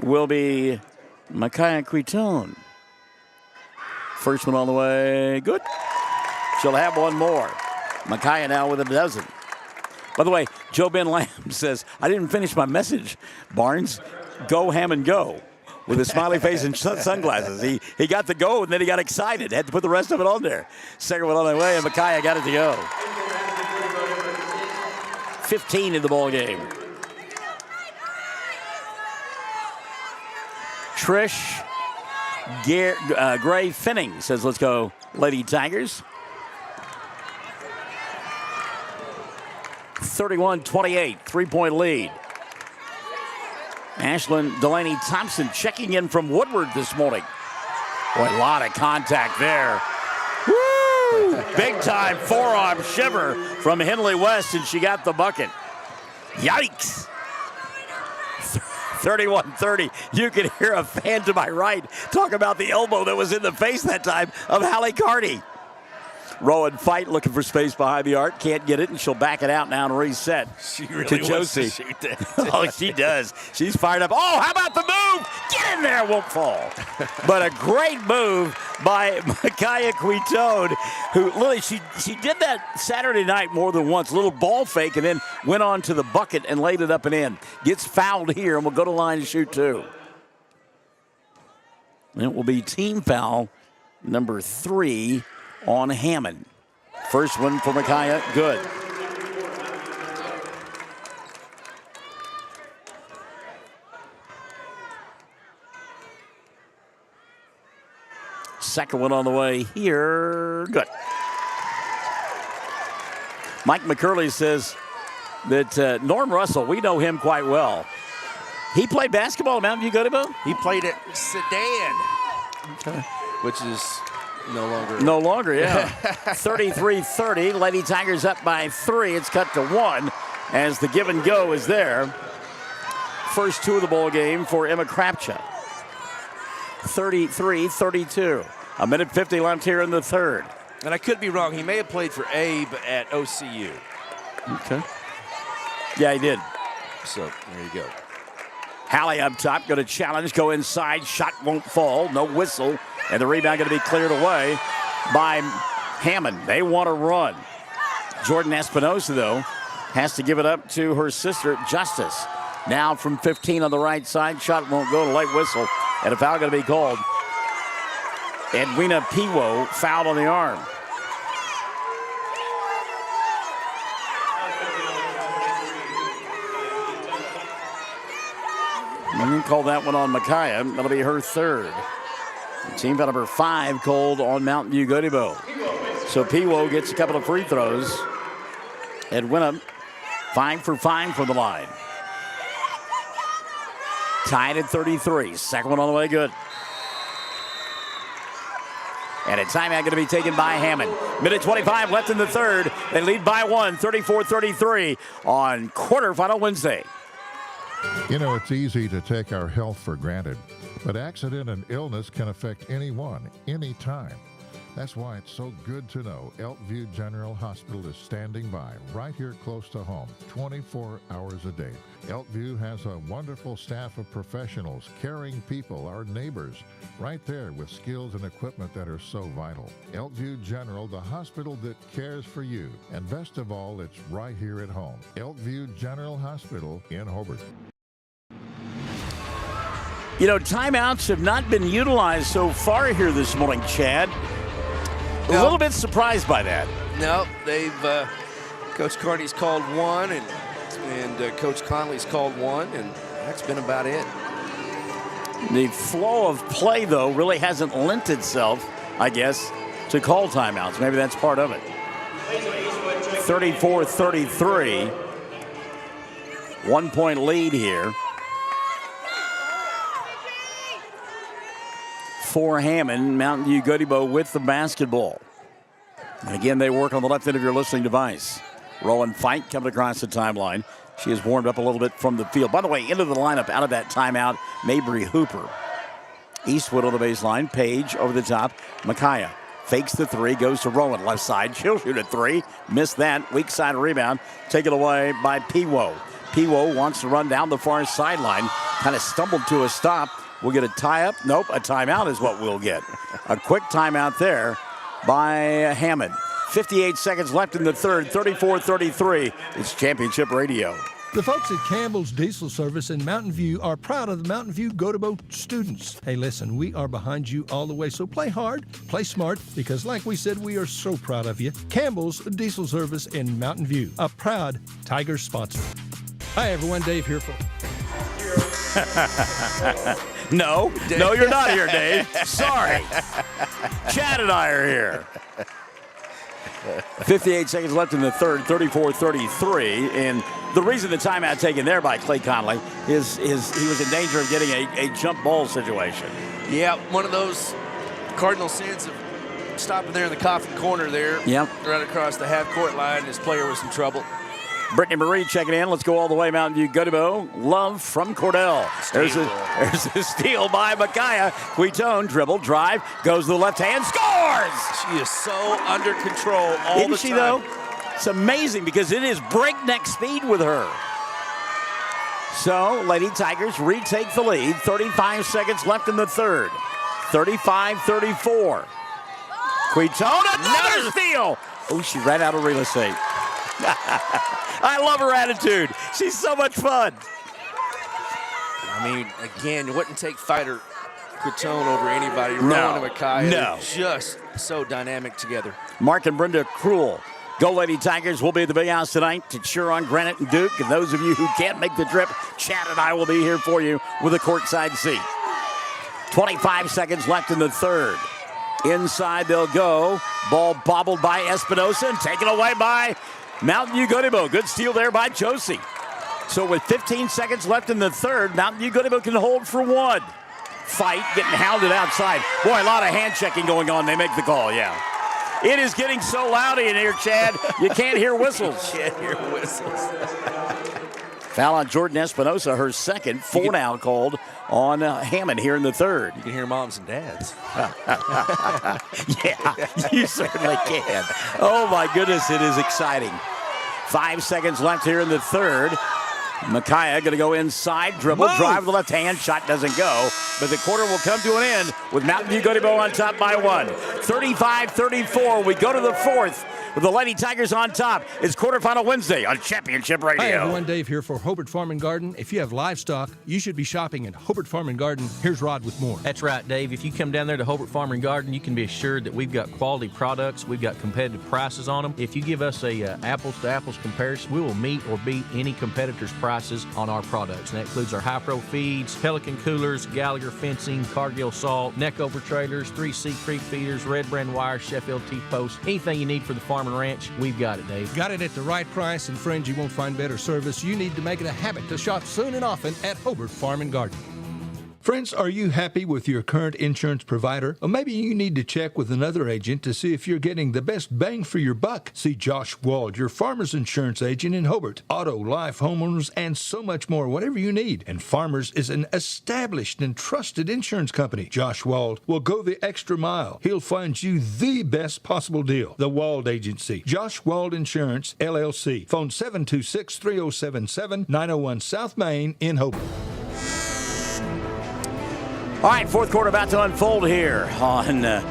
will be Micaiah Quitone. First one on the way, good. She'll have one more. Micaiah now with a dozen. By the way, Joe Ben Lamb says, I didn't finish my message, Barnes. Go, Hammon, go. With a smiley face and sunglasses. He got the go, and then he got excited. Had to put the rest of it on there. Second one on the way, and Micaiah got it to go. 15 in the ball game. Trish Gray Finning says, let's go, Lady Tigers. 31-28, 3-point lead. Ashlyn Delaney Thompson checking in from Woodward this morning. Boy, a lot of contact there. Woo! Big time forearm shiver from Henley West, and she got the bucket. Yikes! 31-30. You can hear a fan to my right talk about the elbow that was in the face that time of Hallie Carty. Rowan Fight looking for space behind the arc. Can't get it, and she'll back it out now and reset. She really to wants Josie. to shoot that. Oh, she does. She's fired up. Oh, how about the move? Get in there, won't fall. But a great move by Micaiah Quitone, who literally, she did that Saturday night more than once. A little ball fake, and then went on to the bucket and laid it up and in. Gets fouled here, and will go to the line to shoot 2. And it will be team foul number 3 on Hammon. First one for Micaiah, good. Second one on the way here, good. Mike McCurley says that Norm Russell, we know him quite well. He played basketball at Mountain View-Gotebo? He played at Sedan, okay, which is no longer. No longer, yeah. 33-30. Lady Tigers up by 3. It's cut to 1 as the give and go is there. First 2 of the ball game for Emma Krapcha. 33-32. A minute 50 left here in the third. And I could be wrong. He may have played for Abe at OCU. Okay. Yeah, he did. So there you go. Hallie up top, going to challenge, go inside. Shot won't fall. No whistle. And the rebound going to be cleared away by Hammon. They want to run. Jordan Espinosa, though, has to give it up to her sister, Justice. Now from 15 on the right side. Shot won't go. Late whistle. And a foul going to be called. Edwina Piwo fouled on the arm. And call that one on Micaiah. That'll be her third. Team foul number 5 called on Mountain View-Gotebo. So Piwo gets a couple of free throws. Edwina 5 for 5 from the line. Tied at 33. Second one on the way, good. And a timeout going to be taken by Hammon. Minute 25 left in the third. They lead by 1, 34-33 on quarterfinal Wednesday. You know, it's easy to take our health for granted, but accident and illness can affect anyone, anytime. That's why it's so good to know Elkview General Hospital is standing by right here close to home, 24 hours a day. Elkview has a wonderful staff of professionals, caring people, our neighbors, right there with skills and equipment that are so vital. Elkview General, the hospital that cares for you. And best of all, it's right here at home. Elkview General Hospital in Hobart. You know, timeouts have not been utilized so far here this morning, Chad. A little bit surprised by that. No, they've Coach Carney's called one, and Coach Conley's called one, and that's been about it. The flow of play, though, really hasn't lent itself, I guess, to call timeouts. Maybe that's part of it. 34-33. 1 point lead here for Hammon. Mountain View-Gotebo with the basketball. And again, they work on the left end of your listening device. Rowan Fite coming across the timeline. She has warmed up a little bit from the field. By the way, into the lineup out of that timeout, Mabry Hooper. Eastwood on the baseline. Page over the top. Micaiah fakes the three, goes to Rowan, left side. She'll shoot a three. Missed that. Weak side rebound. Taken away by Piwo. Piwo wants to run down the far sideline. Kind of stumbled to a stop. We'll get a tie-up. Nope, a timeout is what we'll get. A quick timeout there by Hammond. 58 seconds left in the third, 34-33. It's Championship Radio. The folks at Campbell's Diesel Service in Mountain View are proud of the Mountain View-Gotebo students. Hey, listen, we are behind you all the way, so play hard, play smart, because like we said, we are so proud of you. Campbell's Diesel Service in Mountain View, a proud Tigers sponsor. Hi, everyone. Dave here for... No, you're not here, Dave. Sorry. Chad and I are here. 58 seconds left in the third, 34-33. And the reason the timeout taken there by Clay Conley is he was in danger of getting a jump ball situation. Yeah, one of those cardinal sins of stopping there in the coffin corner there. Yep. Right across the half-court line. His player was in trouble. Brittany Marie checking in. Let's go all the way. Mountain View-Gotebo. Love from Cordell. There's a steal by Micaiah. Quitone, dribble, drive, goes to the left hand, scores! She is so under control all Isn't the she, time. though? It's amazing because it is breakneck speed with her. So, Lady Tigers retake the lead. 35 seconds left in the third. 35-34. Quitone, another steal! Oh, she ran out of real estate. I love her attitude. She's so much fun. I mean, again, you wouldn't take fighter Quitone over anybody. No. Rowan and Micaiah, No. just so dynamic together. Mark and Brenda Cruel. Go Lady Tigers will be at the Big House tonight to cheer on Granite and Duke. And those of you who can't make the trip, Chad and I will be here for you with a courtside seat. 25 seconds left in the third. Inside they'll go. Ball bobbled by Espinosa and taken away by Mountain View-Gotebo. Good steal there by Josie. So with 15 seconds left in the third, Mountain View-Gotebo can hold for one. Fight getting hounded outside. Boy, a lot of hand checking going on. They make the call, yeah. It is getting so loud in here, Chad. You can't hear whistles. You can't hear whistles. Foul on Jordan Espinosa, her second. Four now called on Hammond here in the third. You can hear moms and dads. Yeah, you certainly can. Oh, my goodness, it is exciting. 5 seconds left here in the third. Micaiah going to go inside, dribble, drive the left hand. Shot doesn't go, but the quarter will come to an end with Mountain View-Gotebo on top by one. 35-34. We go to the fourth with the Lady Tigers on top. It's quarterfinal Wednesday on Championship Radio. Hi, everyone. Dave here for Hobart Farm and Garden. If you have livestock, you should be shopping at Hobart Farm and Garden. Here's Rod with more. That's right, Dave. If you come down there to Hobart Farm and Garden, you can be assured that we've got quality products. We've got competitive prices on them. If you give us a apples-to-apples comparison, we will meet or beat any competitor's prices on our products. And that includes our high-pro feeds, Pelican coolers, Gallagher fencing, Cargill salt, neck-over trailers, 3C creek feeders, Red Brand wire, Sheffield T-posts. Anything you need for the farm and ranch, we've got it, Dave. Got it at the right price, and friends, you won't find better service. You need to make it a habit to shop soon and often at Hobart Farm and Garden. Friends, are you happy with your current insurance provider? Or maybe you need to check with another agent to see if you're getting the best bang for your buck. See Josh Wald, your Farmers Insurance agent in Hobart. Auto, life, homeowners, and so much more, whatever you need. And Farmers is an established and trusted insurance company. Josh Wald will go the extra mile. He'll find you the best possible deal. The Wald Agency. Josh Wald Insurance, LLC. Phone 726-3077, 901 South Main in Hobart. All right, fourth quarter about to unfold here on the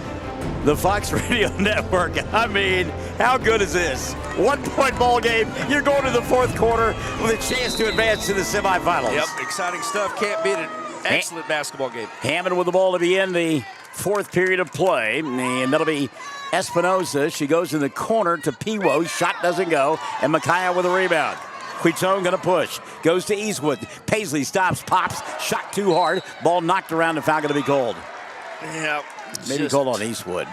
Fox Radio Network. I mean, how good is this? 1-point ball game. You're going to the fourth quarter with a chance to advance to the semifinals. Yep, exciting stuff. Can't beat it. Excellent basketball game. Hammon with the ball to begin the fourth period of play, and that'll be Espinosa. She goes in the corner to Piwo. Shot doesn't go, and Micaiah with a rebound. Quitone going to push. Goes to Eastwood. Paisley stops, pops. Shot too hard. Ball knocked around. The foul going to be called. Yeah. Maybe called on Eastwood.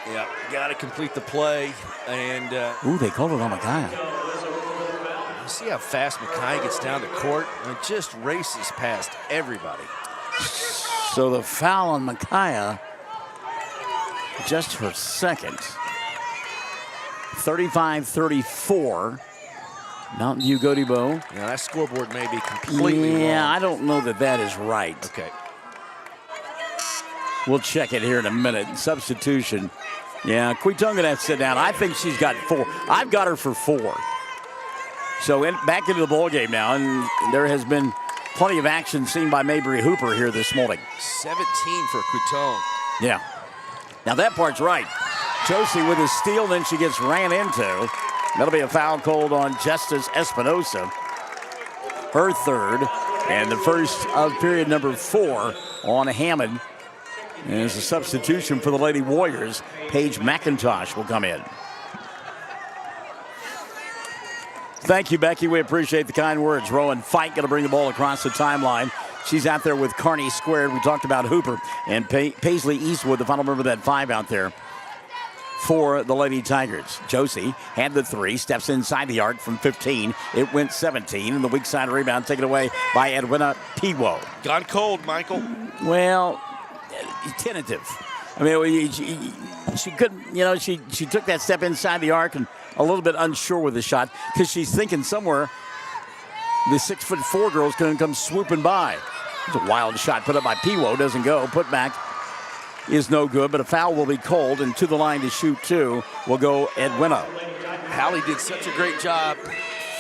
Yeah, got to complete the play. And ooh, they called it on Micaiah. You see how fast Micaiah gets down the court and just races past everybody. So the foul on Micaiah, just her second. 35-34. Mountain View-Gotebo. Yeah, that scoreboard may be completely wrong. Yeah, I don't know that that is right. Okay. We'll check it here in a minute. Substitution. Yeah, Quitone going to have to sit down. I think she's got 4. I've got her for 4. So back into the ball game now, and there has been plenty of action seen by Mabry Hooper here this morning. 17 for Quitone. Yeah. Now that part's right. Josie with a steal, then she gets ran into. That'll be a foul called on Justice Espinosa. Her third, and the first of period number 4 on Hammond. And as a substitution for the Lady Warriors, Paige McIntosh will come in. Thank you, Becky. We appreciate the kind words. Rowan Fike going to bring the ball across the timeline. She's out there with Carney squared. We talked about Hooper and Paisley Eastwood, the final member of that 5 out there for the Lady Tigers. Josie had the 3, steps inside the arc from 15. It went 17, and the weak side rebound taken away by Edwina Piwo. Gone cold, Michael. Well, tentative. I mean, she couldn't, you know, she took that step inside the arc and a little bit unsure with the shot because she's thinking somewhere the 6'4" girl's going to come swooping by. It's a wild shot put up by Piwo, doesn't go. Put back is no good, but a foul will be called, and to the line to shoot 2 will go Edwina. Hallie did such a great job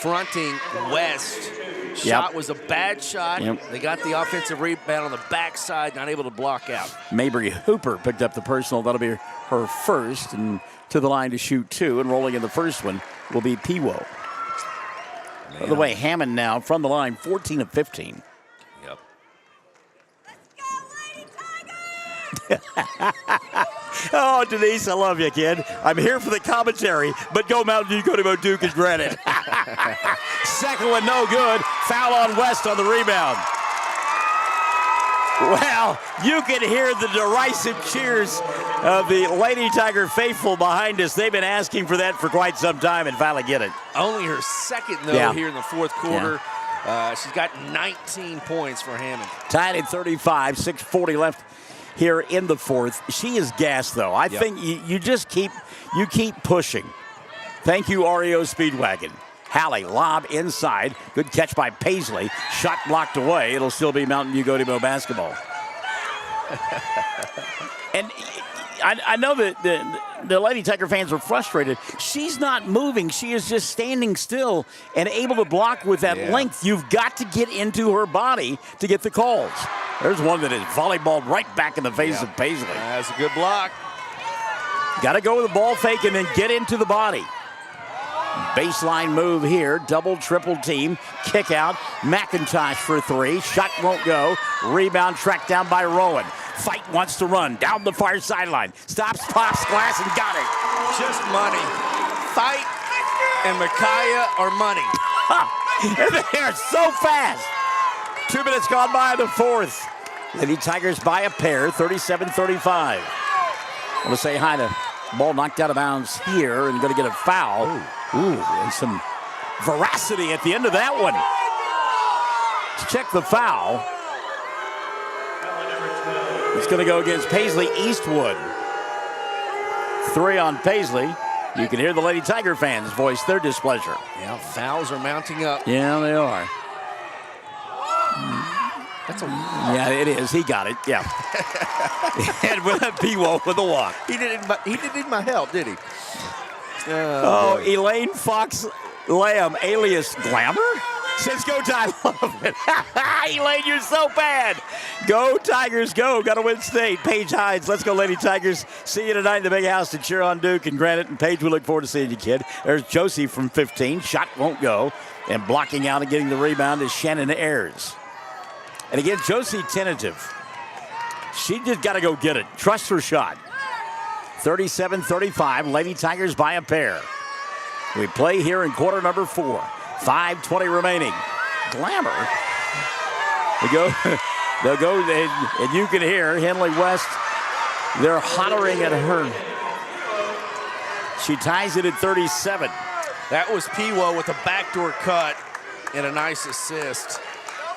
fronting West. Shot was a bad shot. They got the offensive rebound on the backside, not able to block out. Mabry Hooper picked up the personal. That'll be her first, and to the line to shoot 2, and rolling in the first one will be Piwo. By the way, Hammond now from the line, 14 of 15. Yep. Oh, Denise, I love you, kid. I'm here for the commentary, but go Mountain View-Gotebo Duke is granted. Second one, no good. Foul on West on the rebound. Well, you can hear the derisive cheers of the Lady Tiger faithful behind us. They've been asking for that for quite some time and finally get it. Only her second, though, here in the fourth quarter. She's got 19 points for Hammond. Tied at 35, 6:40 left here in the fourth. She is gassed, though. I think you just keep pushing. Thank you, REO Speedwagon. Hallie, lob inside. Good catch by Paisley. Shot blocked away. It'll still be Mountain View-Gotebo basketball. And I know that the Lady Tiger fans are frustrated. She's not moving. She is just standing still and able to block with that length. You've got to get into her body to get the calls. There's one that is volleyballed right back in the face of Paisley. That's a good block. Got to go with the ball fake and then get into the body. Baseline move here, double, triple team, kick out, McIntosh for 3, shot won't go, rebound tracked down by Rowan. Fight wants to run, down the far sideline, stops, pops, glass, and got it. Just money. Fight and Micaiah are money. They are so fast. 2 minutes gone by in the fourth. Lady Tigers by a pair, 37-35. I want to say hi to ball knocked out of bounds here and going to get a foul. Ooh, and some veracity at the end of that one. Let's check the foul. It's going to go against Paisley Eastwood. 3 on Paisley. You can hear the Lady Tiger fans voice their displeasure. Yeah, fouls are mounting up. Yeah, they are. Yeah, it is. He got it. Yeah. And with a P-Wolf with a walk. He didn't need my help, did he? Oh, Elaine Fox Lamb, alias Glamour, says go Tigers. Love it. Elaine, you're so bad. Go Tigers, go. Got to win state. Paige Hides, let's go Lady Tigers. See you tonight in the big house to cheer on Duke and Granite. And Paige, we look forward to seeing you, kid. There's Josie from 15. Shot won't go. And blocking out and getting the rebound is Shannon Ayers. And again, Josie tentative. She just got to go get it. Trust her shot. 37-35. Lady Tigers by a pair. We play here in quarter number 4. 5:20 remaining. Glamour. They'll go, and you can hear Henley West. They're hollering at her. She ties it at 37. That was Piwo with a backdoor cut and a nice assist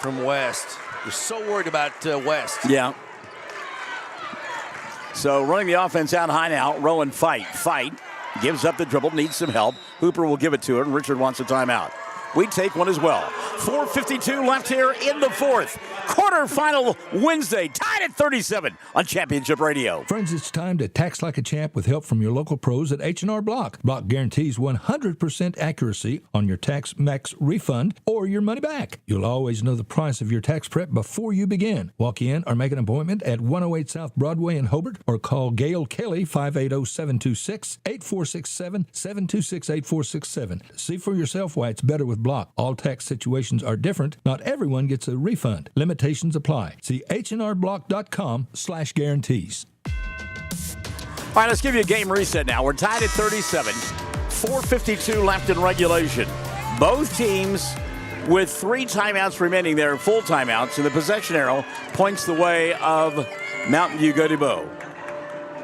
from West. You're so worried about West. Yeah. So running the offense out high now. Rowan fight. Gives up the dribble, needs some help. Hooper will give it to her, and Richard wants a timeout. We take one as well. 4:52 left here in the 4th. Quarterfinal Wednesday, tied at 37 on Championship Radio. Friends, it's time to tax like a champ with help from your local pros at H&R Block. Block guarantees 100% accuracy on your tax max refund or your money back. You'll always know the price of your tax prep before you begin. Walk in or make an appointment at 108 South Broadway in Hobart or call Gail Kelly 580-726-8467, 726-8467. See for yourself why it's better with Block. All tax situations are different. Not everyone gets a refund. Limitations apply. See hnrblock.com/guarantees. All right, let's give you a game reset now. We're tied at 37. 4:52 left in regulation. Both teams with 3 timeouts remaining there, full timeouts, and the possession arrow points the way of Mountain View-Gotebo.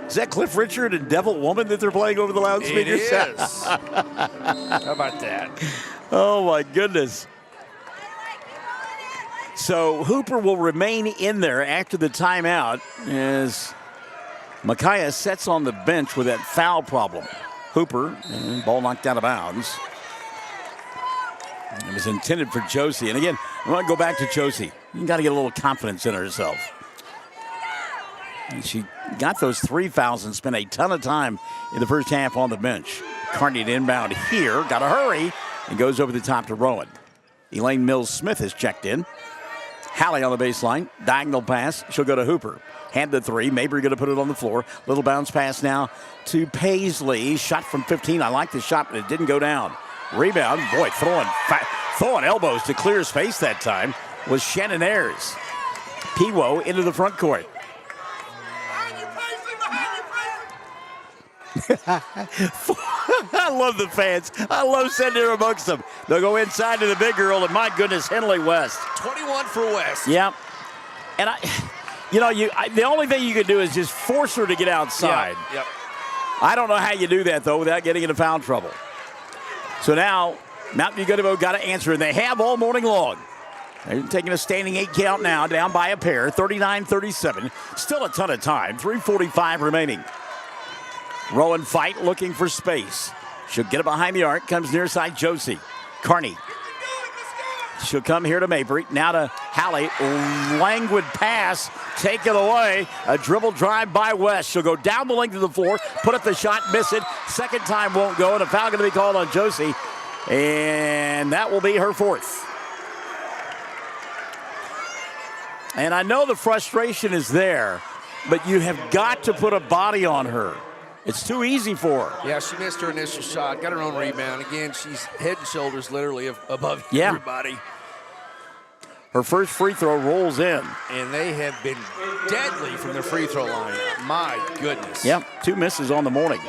Is that Cliff Richard and Devil Woman that they're playing over the loudspeakers? It is. How about that? Oh, my goodness. So Hooper will remain in there after the timeout as Micaiah sets on the bench with that foul problem. Hooper, and ball knocked out of bounds. It was intended for Josie. And again, I want to go back to Josie. You got to get a little confidence in herself. And she got those 3 fouls and spent a ton of time in the first half on the bench. Carney to inbound here. Got to hurry. And goes over the top to Rowan. Elaine Mills-Smith has checked in. Hallie on the baseline. Diagonal pass. She'll go to Hooper. Hand the 3. Mabry going to put it on the floor. Little bounce pass now to Paisley. Shot from 15. I like the shot, but it didn't go down. Rebound. Boy, throwing elbows to clear space that time was Shannon Ayers. Piwo into the front court. I love the fans. I love sending her amongst them. They'll go inside to the big girl, and my goodness, Henley West. 21 for West. Yeah. And the only thing you can do is just force her to get outside. Yep. I don't know how you do that, though, without getting into foul trouble. So now, Mountain View-Gotebo got to answer, and they have all morning long. They're taking a standing 8 count now, down by a pair, 39-37. Still a ton of time, 3:45 remaining. Rowan fight, looking for space. She'll get it behind the arc. Comes near side, Josie. Carney. She'll come here to Mabry. Now to Hallie. Languid pass. Take it away. A dribble drive by West. She'll go down the length of the floor. Put up the shot. Miss it. Second time won't go. And a foul going to be called on Josie. And that will be her 4th. And I know the frustration is there, but you have got to put a body on her. It's too easy for her. Yeah, she missed her initial shot, got her own rebound. Again, she's head and shoulders literally above everybody. Her first free throw rolls in. And they have been deadly from the free throw line. My goodness. Yep, 2 misses on the morning.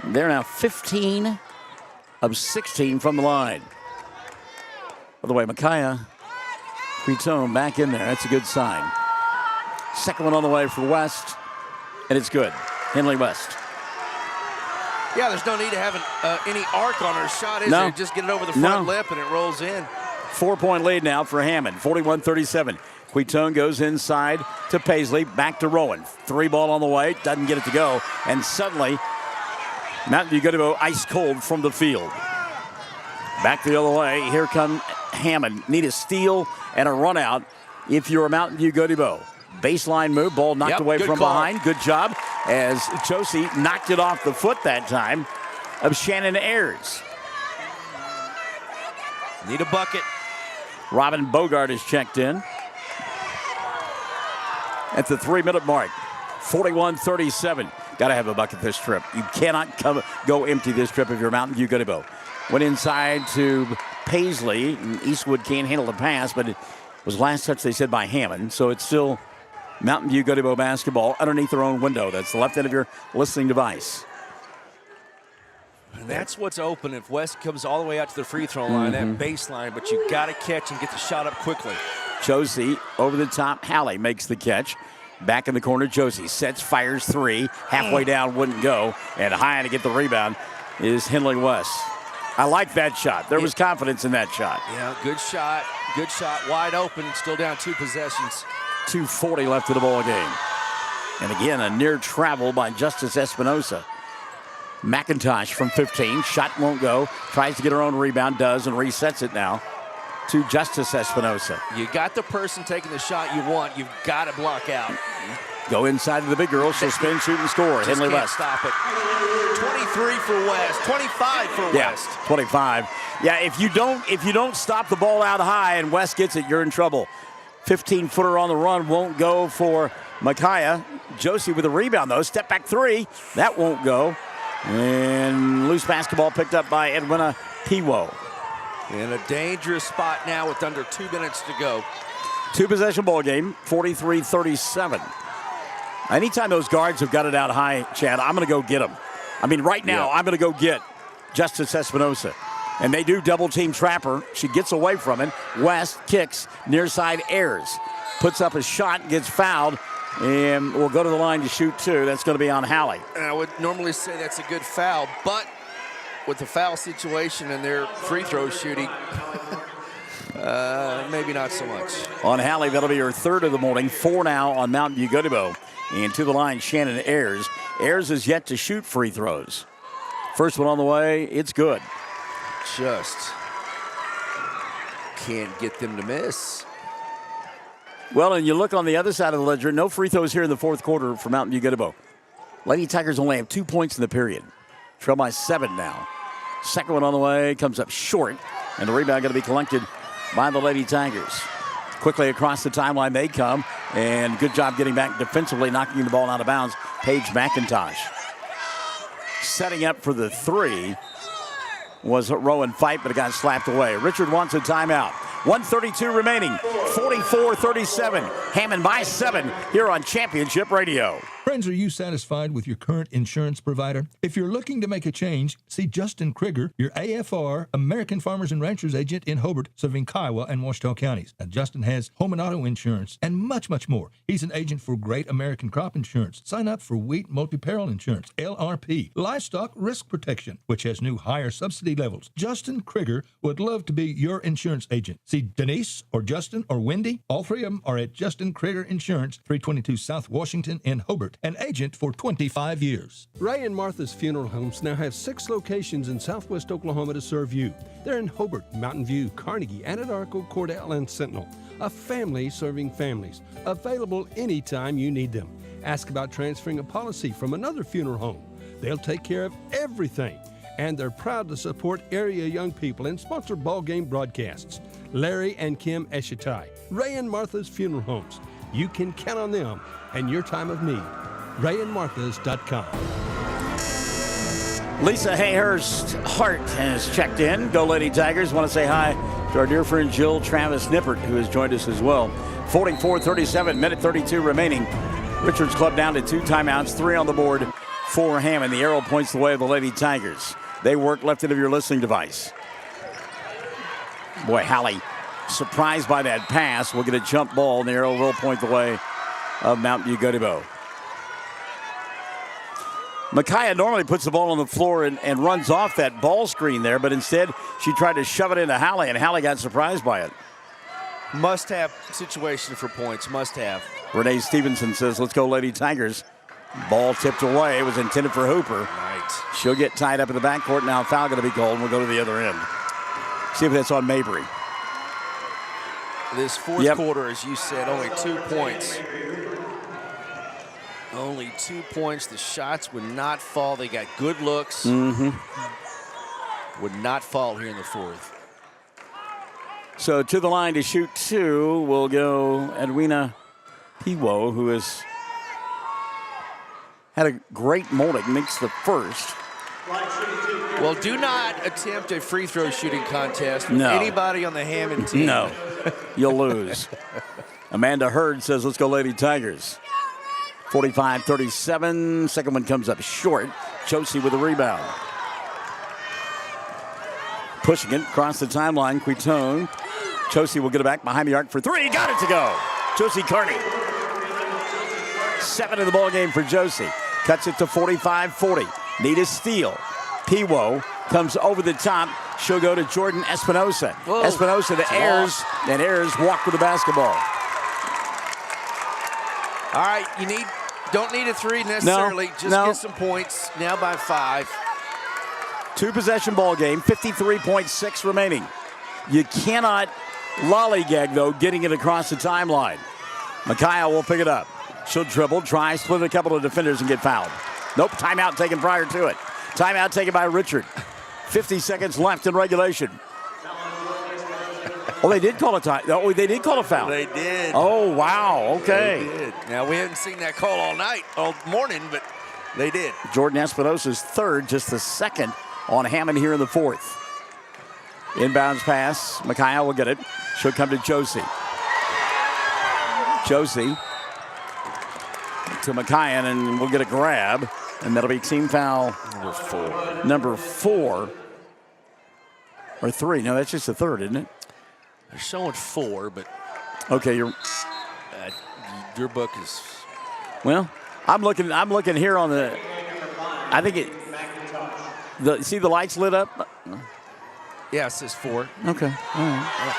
They're now 15 of 16 from the line. By the way, Micaiah Creton back in there. That's a good sign. Second one on the way for West, and it's good. Henley West. Yeah, there's no need to have any arc on her shot, is there? Just get it over the front lip, and it rolls in. 4-point lead now for Hammon, 41-37. Huitone goes inside to Paisley, back to Rowan. 3 ball on the way, doesn't get it to go, and suddenly Mountain View-Gotebo ice cold from the field. Back the other way, here come Hammon. Need a steal and a run out if you're a Mountain View-Gotebo. Baseline move, ball knocked away from behind. Good job as Josie knocked it off the foot that time of Shannon Ayers. Need a bucket. Robin Bogart is checked in at the 3-minute mark. 41-37. Got to have a bucket this trip. You cannot go empty this trip if you're Mountain View-Gotebo. Went inside to Paisley. And Eastwood can't handle the pass, but it was last touch, they said, by Hammond. So it's still Mountain View-Gotebo basketball underneath their own window. That's the left end of your listening device. And that's what's open if West comes all the way out to the free throw line, that baseline, but you got to catch and get the shot up quickly. Josie over the top. Hallie makes the catch. Back in the corner, Josie sets, fires 3. Halfway down, wouldn't go. And high to get the rebound is Henley West. I like that shot. There was confidence in that shot. Yeah, good shot. Good shot. Wide open. Still down 2 possessions. 2:40 left in the ball game. And again, a near travel by Justice Espinosa. McIntosh from 15. Shot won't go. Tries to get her own rebound. Does, and resets it now to Justice Espinosa. You got the person taking the shot you want. You've got to block out. Go inside to the big girl. She'll spin, shoot, and score. Just Henley can't West. Stop it. 23 for West. 25 for West. 25. Yeah, if you don't stop the ball out high and West gets it, you're in trouble. 15-footer on the run won't go for Micaiah. Josie with a rebound, though. Step back 3. That won't go. And loose basketball picked up by Edwina Piwo. In a dangerous spot now with under 2 minutes to go. 2-possession ball game, 43-37. Anytime those guards have got it out high, Chad, I'm going to go get them. I mean, right now, I'm going to go get Justice Espinosa. And they do double-team trap her. She gets away from it. West kicks, near side Ayers. Puts up a shot, gets fouled, and will go to the line to shoot 2. That's going to be on Hallie. And I would normally say that's a good foul, but with the foul situation and their free throw shooting, maybe not so much. On Hallie, that'll be her 3rd of the morning. 4 now on Mountain View-Gotebo. And to the line, Shannon Ayers. Ayers is yet to shoot free throws. First one on the way, it's good. Just can't get them to miss. Well, and you look on the other side of the ledger, no free throws here in the 4th quarter for Mountain View-Gotebo. Lady Tigers only have 2 points in the period. Trail by 7 now. Second one on the way, comes up short, and the rebound going to be collected by the Lady Tigers. Quickly across the timeline they come, and good job getting back defensively, knocking the ball out of bounds. Paige McIntosh. Setting up for the 3 was Rowan Fight, but it got slapped away. Richard wants a timeout. 1:32 remaining, 44-37. Hammond by 7 here on Championship Radio. Friends, are you satisfied with your current insurance provider? If you're looking to make a change, see Justin Krieger, your AFR, American Farmers and Ranchers agent in Hobart, serving Kiowa and Washita counties. Now, Justin has home and auto insurance and much, much more. He's an agent for Great American Crop Insurance. Sign up for Wheat Multi-Peril Insurance, LRP, Livestock Risk Protection, which has new higher subsidy levels. Justin Krieger would love to be your insurance agent. See Denise or Justin or Wendy. All 3 of them are at Justin Krieger Insurance, 322 South Washington in Hobart. An agent for 25 years. Ray and Martha's Funeral Homes now have 6 locations in southwest Oklahoma to serve you. They're in Hobart, Mountain View, Carnegie, Anadarko, Cordell, and Sentinel. A family serving families. Available anytime you need them. Ask about transferring a policy from another funeral home. They'll take care of everything. And they're proud to support area young people and sponsor ball game broadcasts. Larry and Kim Eshitai, Ray and Martha's Funeral Homes. You can count on them and your time of need. RayandMarthas.com. Lisa Hayhurst Hart has checked in. Go Lady Tigers. Want to say hi to our dear friend Jill Travis Nippert, who has joined us as well. 44-37, minute 32 remaining. Richards Club down to 2 timeouts, 3 on the board for Hammond. The arrow points the way of the Lady Tigers. They work left end of your listening device. Boy, Hallie surprised by that pass. We'll get a jump ball, and the arrow will point the way of Mountain View-Gotebo. Micaiah normally puts the ball on the floor and runs off that ball screen there, but instead she tried to shove it into Hallie, and Hallie got surprised by it. Must-have situation for points. Must-have. Renee Stevenson says, let's go, Lady Tigers. Ball tipped away. It was intended for Hooper. Right. She'll get tied up in the backcourt. Now foul going to be called, and we'll go to the other end. See if that's on Mabry. This fourth quarter, as you said, only 2 points. Only 2 points. The shots would not fall. They got good looks. Mm-hmm. Would not fall here in the fourth. So to the line to shoot 2 will go Edwina Piwo, who has had a great morning, makes the first. Well, do not attempt a free throw shooting contest with anybody on the Hammon team. No, you'll lose. Amanda Hurd says, let's go, Lady Tigers. 45-37. Second one comes up short. Josie with a rebound. Pushing it across the timeline. Quitone. Josie will get it back behind the arc for 3. Got it to go. Josie Carney. 7 in the ball game for Josie. Cuts it to 45-40. Need a steal. Piwo comes over the top. She'll go to Jordan Espinosa. Whoa. Espinosa to Ayers, and Ayers walk with the basketball. All right, don't need a 3 necessarily. Just get some points. Now by 5. 2-possession ball game, 53.6 remaining. You cannot lollygag, though, getting it across the timeline. Micaiah will pick it up. She'll dribble, try, split a couple of defenders and get fouled. Nope, timeout taken prior to it. Timeout taken by Richard. 50 seconds left in regulation. Oh, they did call a time. Oh, they did call a foul. They did. Oh, wow. Okay. They did. Now, we haven't seen that call all morning, but they did. Jordan Espinosa's third, just the second on Hammon here in the fourth. Inbounds pass. Micaiah will get it. She'll come to Josie. Josie to Micaiah, and we'll get a grab. And that'll be team foul number 4. Or 3. No, that's just the third, isn't it? They're showing 4, but okay, your book is. Well, I'm looking here on the. I think it. See the lights lit up. Yeah, it says 4. Okay. All right.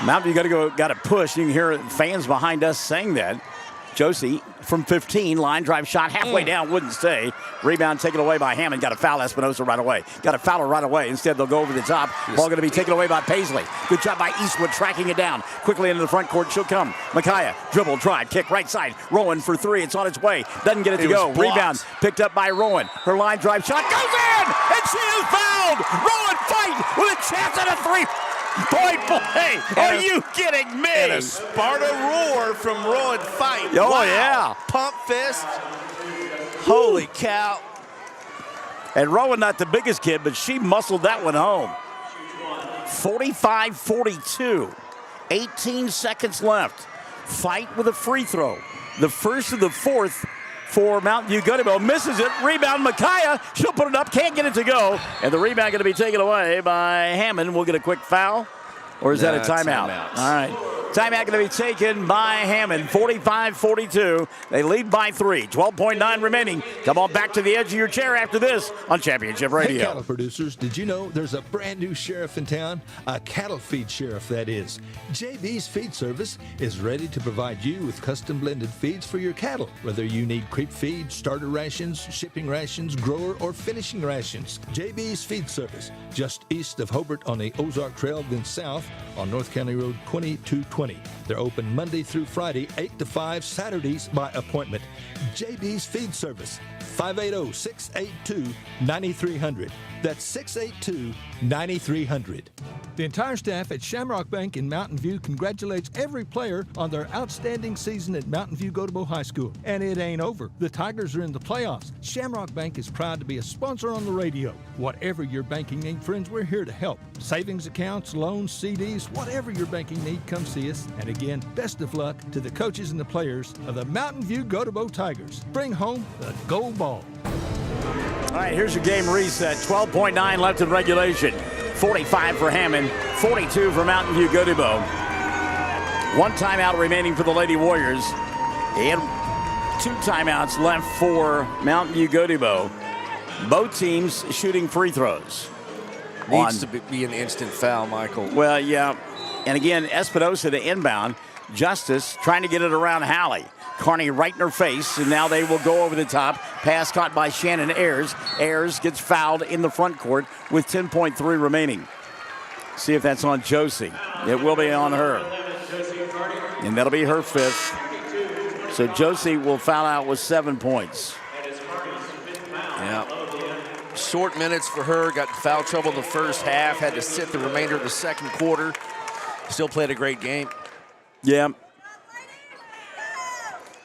Mountain View got to push. You can hear fans behind us saying that. Josie from 15, line drive shot halfway down, wouldn't stay. Rebound taken away by Hammond. Got to foul Espinosa right away. Got to foul her right away. Instead, they'll go over the top. Ball going to be taken away by Paisley. Good job by Eastwood tracking it down. Quickly into the front court. She'll come. Micaiah, dribble, drive, kick right side. Rowan for 3. It's on its way. Doesn't get it to go. Rebound picked up by Rowan. Her line drive shot goes in, and she is fouled. Rowan fight with a chance at a 3-point play. Are you kidding me? And a Sparta roar from Rowan Fight. Oh, wow. yeah. Pump fist. Holy cow. And Rowan, not the biggest kid, but she muscled that one home. 45-42. 18 seconds left. Fight with a free throw. The first of the fourth for Mountain View-Gotebo. Misses it. Rebound, Micaiah. She'll put it up. Can't get it to go. And the rebound going to be taken away by Hammond. We'll get a quick foul. Or is that a timeout? All right. Timeout going to be taken by Hammond. 45-42. They lead by 3. 12.9 remaining. Come on back to the edge of your chair after this on Championship Radio. Hey, cattle producers, did you know there's a brand new sheriff in town? A cattle feed sheriff, that is. JB's Feed Service is ready to provide you with custom blended feeds for your cattle. Whether you need creep feed, starter rations, shipping rations, grower, or finishing rations. JB's Feed Service, just east of Hobart on the Ozark Trail, then south on North County Road 2220. They're open Monday through Friday, 8 to 5, Saturdays by appointment. JB's Feed Service, 580-682-9300. That's 682-9300. The entire staff at Shamrock Bank in Mountain View congratulates every player on their outstanding season at Mountain View-Gotebo High School. And it ain't over. The Tigers are in the playoffs. Shamrock Bank is proud to be a sponsor on the radio. Whatever your banking need, friends, we're here to help. Savings accounts, loans, CDs, whatever your banking need, come see us. And again, best of luck to the coaches and the players of the Mountain View-Gotebo Tigers. Bring home the gold ball. All right, here's your game reset. 12.9 left in regulation. 45 for Hammond, 42 for Mountain View-Gotebo. 1 timeout remaining for the Lady Warriors. And 2 timeouts left for Mountain View-Gotebo. Both teams shooting free throws. Needs to be an instant foul, Michael. Well, yeah. And again, Espinosa to inbound. Justice trying to get it around Hallie. Carney right in her face, and now they will go over the top. Pass caught by Shannon Ayers. Ayers gets fouled in the front court with 10.3 remaining. See if that's on Josie. It will be on her. And that'll be her fifth. So Josie will foul out with 7 points. Yeah. Short minutes for her. Got in foul trouble in the first half. Had to sit the remainder of the second quarter. Still played a great game. Yeah.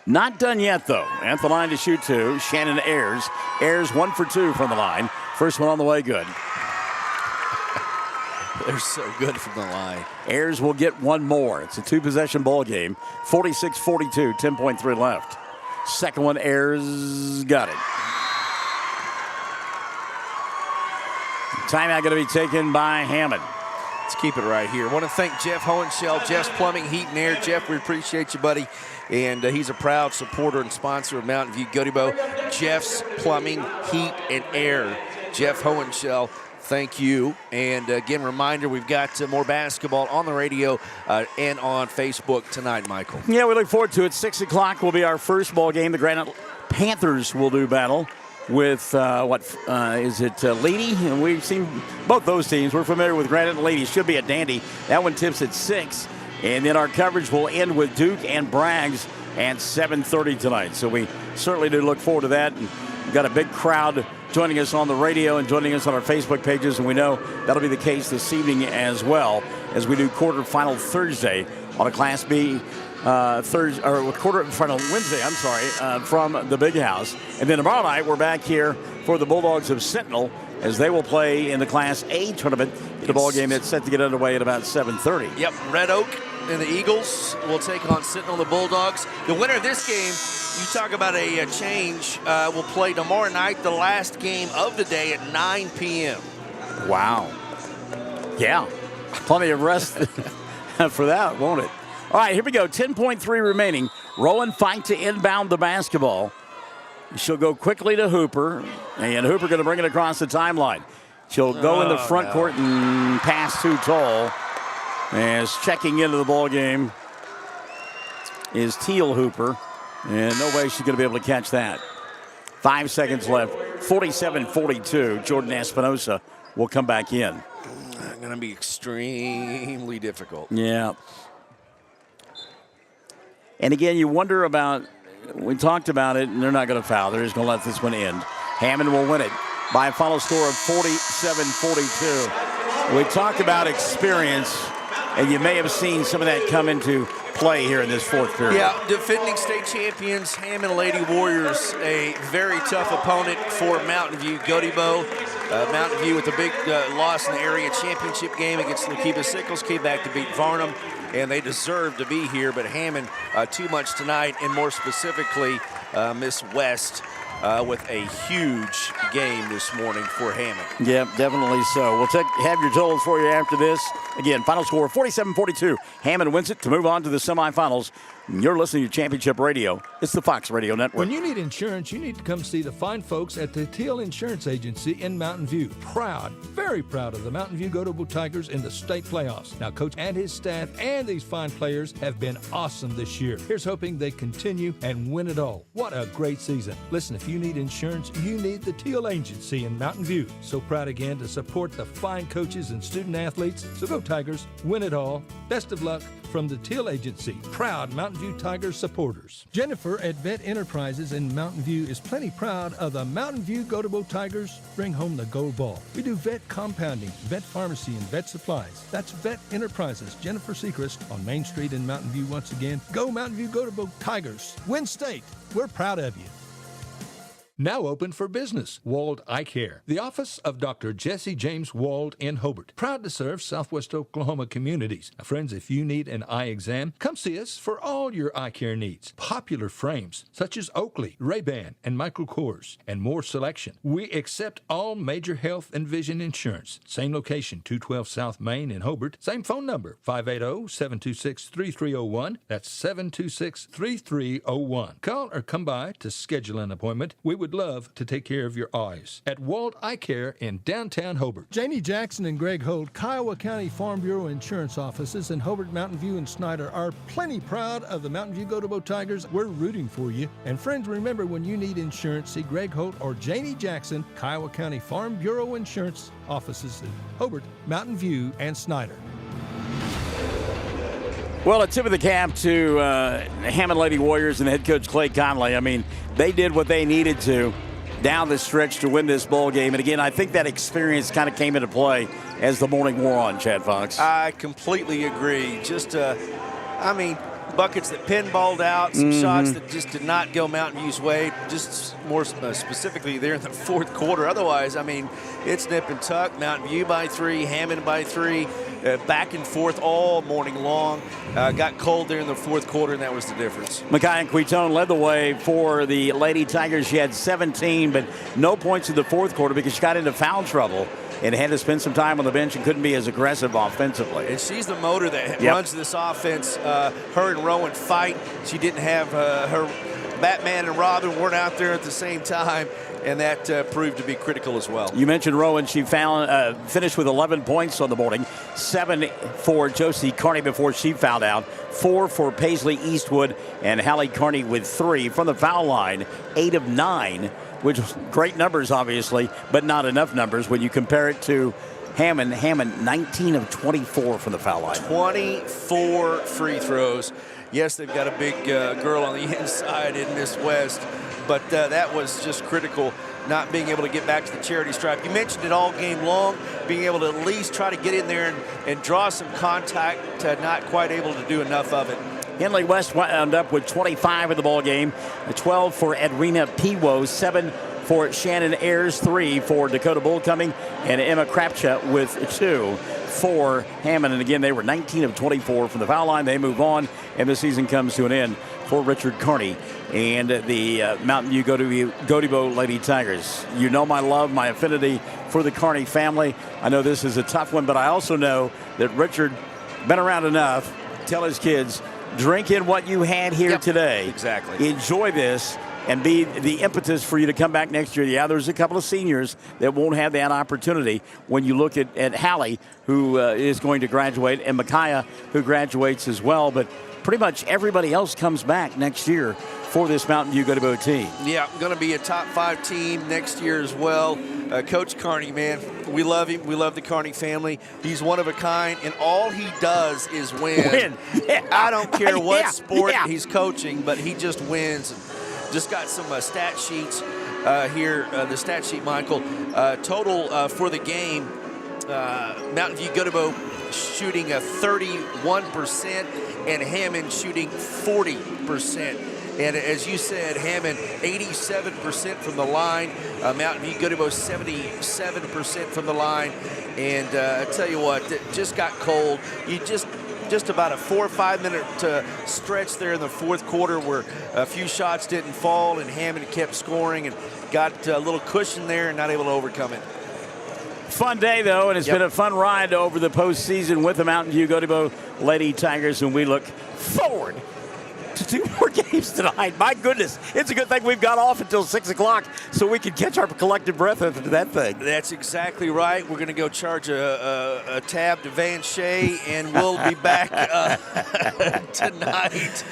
Not done yet, though. At the line to shoot two, Shannon Ayers. Ayers 1 for 2 from the line. First one on the way, good. They're so good from the line. Ayers will get one more. It's a 2-possession ball game. 46-42, 10.3 left. Second one, Ayers got it. Timeout going to be taken by Hammon. Let's keep it right here. I want to thank Jeff Hohenschel, Jeff's Plumbing, Heat, and Air. Jeff, we appreciate you, buddy. And he's a proud supporter and sponsor of Mountain View-Gotebo. Jeff's Plumbing, Heat, and Air. Jeff Hohenschel, thank you. And again, reminder, we've got more basketball on the radio and on Facebook tonight, Michael. Yeah, we look forward to it. 6 o'clock will be our first ball game. The Granite Panthers will do battle with, Lady? And we've seen both those teams. We're familiar with Granite and Lady. Should be a dandy. That one tips at 6. And then our coverage will end with Duke and Braggs at 7:30 tonight. So we certainly do look forward to that. And we've got a big crowd joining us on the radio and joining us on our Facebook pages. And we know that'll be the case this evening as well, as we do quarterfinal Thursday on a Class B quarterfinal Wednesday, from the Big House. And then tomorrow night, we're back here for the Bulldogs of Sentinel as they will play in the Class A tournament. The ball game that's set to get underway at about 7:30. Yep, Red Oak and the Eagles will take on Sentinel the Bulldogs. The winner of this game, you talk about a change, will play tomorrow night, the last game of the day at 9 p.m. Wow. Yeah, plenty of rest for that, won't it? All right, here we go. 10.3 remaining. Rowan fight to inbound the basketball. She'll go quickly to Hooper, and Hooper going to bring it across the timeline. She'll go in the front court and pass too tall. As checking into the ball game is Teal Hooper, and no way she's going to be able to catch that. 5 seconds left. 47-42. Jordan Espinosa will come back in. Going to be extremely difficult. Yeah. And again, you wonder about, we talked about it, and they're not going to foul. They're just going to let this one end. Hammond will win it by a final score of 47-42. We talked about experience, and you may have seen some of that come into play here in this fourth period. Yeah, defending state champions, Hammond Lady Warriors, a very tough opponent for Mountain View-Gotebo. Mountain View with a big loss in the area championship game against Luqueba Sickles, came back to beat Varnum, and they deserve to be here, but Hammond too much tonight, and more specifically, Miss West with a huge game this morning for Hammond. Yeah, definitely so. We'll have your totals for you after this. Again, final score 47-42. Hammond wins it to move on to the semifinals. You're listening to Championship Radio. It's the Fox Radio Network. When you need insurance, you need to come see the fine folks at the Teal Insurance Agency in Mountain View. Proud, very proud of the Mountain View-Gotebo Tigers in the state playoffs. Now, Coach and his staff and these fine players have been awesome this year. Here's hoping they continue and win it all. What a great season. Listen, if you need insurance, you need the Teal Agency in Mountain View. So proud again to support the fine coaches and student athletes. So go Tigers, win it all. Best of luck from the Teal Agency. Proud Mountain View Tigers supporters. Jennifer at Vet Enterprises in Mountain View is plenty proud of the Mountain View-Gotebo Tigers. Bring home the gold ball. We do vet compounding, vet pharmacy, and vet supplies. That's Vet Enterprises. Jennifer Sechrist on Main Street in Mountain View once again. Go Mountain View-Gotebo Tigers. Win state. We're proud of you. Now open for business. Wald Eye Care. The office of Dr. Jesse James Wald in Hobart. Proud to serve Southwest Oklahoma communities. Now, friends, if you need an eye exam, come see us for all your eye care needs. Popular frames such as Oakley, Ray-Ban, and Michael Kors, and more selection. We accept all major health and vision insurance. Same location, 212 South Main in Hobart. Same phone number, 580-726-3301. That's 726-3301. Call or come by to schedule an appointment. We would would love to take care of your eyes at Walt Eye Care in downtown Hobart. Janie Jackson and Greg Holt, Kiowa County Farm Bureau Insurance offices in Hobart, Mountain View, and Snyder are plenty proud of the Mountain View-Gotebo Tigers. We're rooting for you. And friends, remember, when you need insurance, see Greg Holt or Janie Jackson, Kiowa County Farm Bureau Insurance offices in Hobart, Mountain View, and Snyder. Well, a tip of the cap to Hammon Lady Warriors and head coach Clay Conley. I mean, they did what they needed to down the stretch to win this ball game. And again, I think that experience kind of came into play as the morning wore on, Chad Fox. I completely agree. Just, buckets that pinballed out, some shots that just did not go Mountain View's way, just more specifically there in the fourth quarter. Otherwise, it's nip and tuck. Mountain View by 3, Hammon by 3, back and forth all morning long. Got cold there in the fourth quarter, and that was the difference. Micaiah Quitone led the way for the Lady Tigers. She had 17, but no points in the fourth quarter because she got into foul trouble and had to spend some time on the bench and couldn't be as aggressive offensively. And she's the motor that runs this offense. Her and Rowan fight. She didn't have her Batman and Robin weren't out there at the same time, and that proved to be critical as well. You mentioned Rowan. She finished with 11 points on the morning, 7 for Josie Carney before she fouled out, 4 for Paisley Eastwood, and Hallie Carney with 3 from the foul line, 8 of 9. Which is great numbers, obviously, but not enough numbers when you compare it to Hammon. Hammon, 19 of 24 from the foul line. 24 free throws. Yes, they've got a big girl on the inside in Miss West, but that was just critical, not being able to get back to the charity stripe. You mentioned it all game long, being able to at least try to get in there and draw some contact, not quite able to do enough of it. Henley West wound up with 25 in the ball game, 12 for Edwina Piwo, 7 for Shannon Ayers, 3 for Dakota Bullcoming, and Emma Krapcha with 2 for Hammond. And again, they were 19 of 24 from the foul line. They move on, and the season comes to an end for Richard Carney and the Mountain View Gotebo Lady Tigers. You know my love, my affinity for the Carney family. I know this is a tough one, but I also know that Richard been around enough to tell his kids, drink in what you had here today. Exactly. Enjoy this and be the impetus for you to come back next year. Yeah, there's a couple of seniors that won't have that opportunity when you look at Hallie, who is going to graduate, and Micaiah, who graduates as well. But pretty much everybody else comes back next year for this Mountain View Gotebo team. Yeah, going to be a top 5 team next year as well. Coach Carney, man, we love him. We love the Carney family. He's one of a kind, and all he does is win. Yeah. I don't care what sport he's coaching, but he just wins. Just got some stat sheets here. The stat sheet, Michael. Total for the game, Mountain View Gotebo shooting 31% and Hammond shooting 40%. And as you said, Hammond 87% from the line. Mountain View Gotebo 77% from the line. And I tell you what, it just got cold. You just about a 4 or 5 minute stretch there in the fourth quarter where a few shots didn't fall and Hammond kept scoring and got a little cushion there and not able to overcome it. Fun day, though, and it's been a fun ride over the postseason with the Mountain View Gotebo Lady Tigers, and we look forward to 2 more games tonight. My goodness, it's a good thing we've got off until 6 o'clock so we can catch our collective breath after that thing. That's exactly right. We're going to go charge a tab to Van Shea, and we'll be back tonight.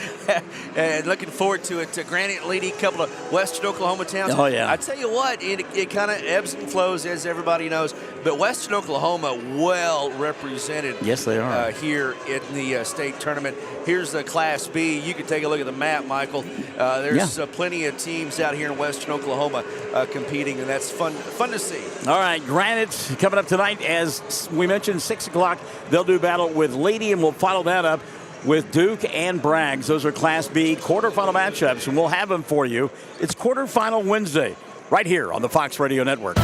And looking forward to it. Granite leading a couple of Western Oklahoma towns. Oh, yeah. I tell you what, it kind of ebbs and flows, as everybody knows. But Western Oklahoma well represented. Yes, they are. Here in the state tournament. Here's the Class B. You can take a look at the map, Michael. There's plenty of teams out here in Western Oklahoma competing, and that's fun to see. All right, Granite coming up tonight, as we mentioned, 6 o'clock. They'll do battle with Lady, and we'll follow that up with Duke and Braggs. Those are Class B quarterfinal matchups, and we'll have them for you. It's quarterfinal Wednesday right here on the Fox Radio Network.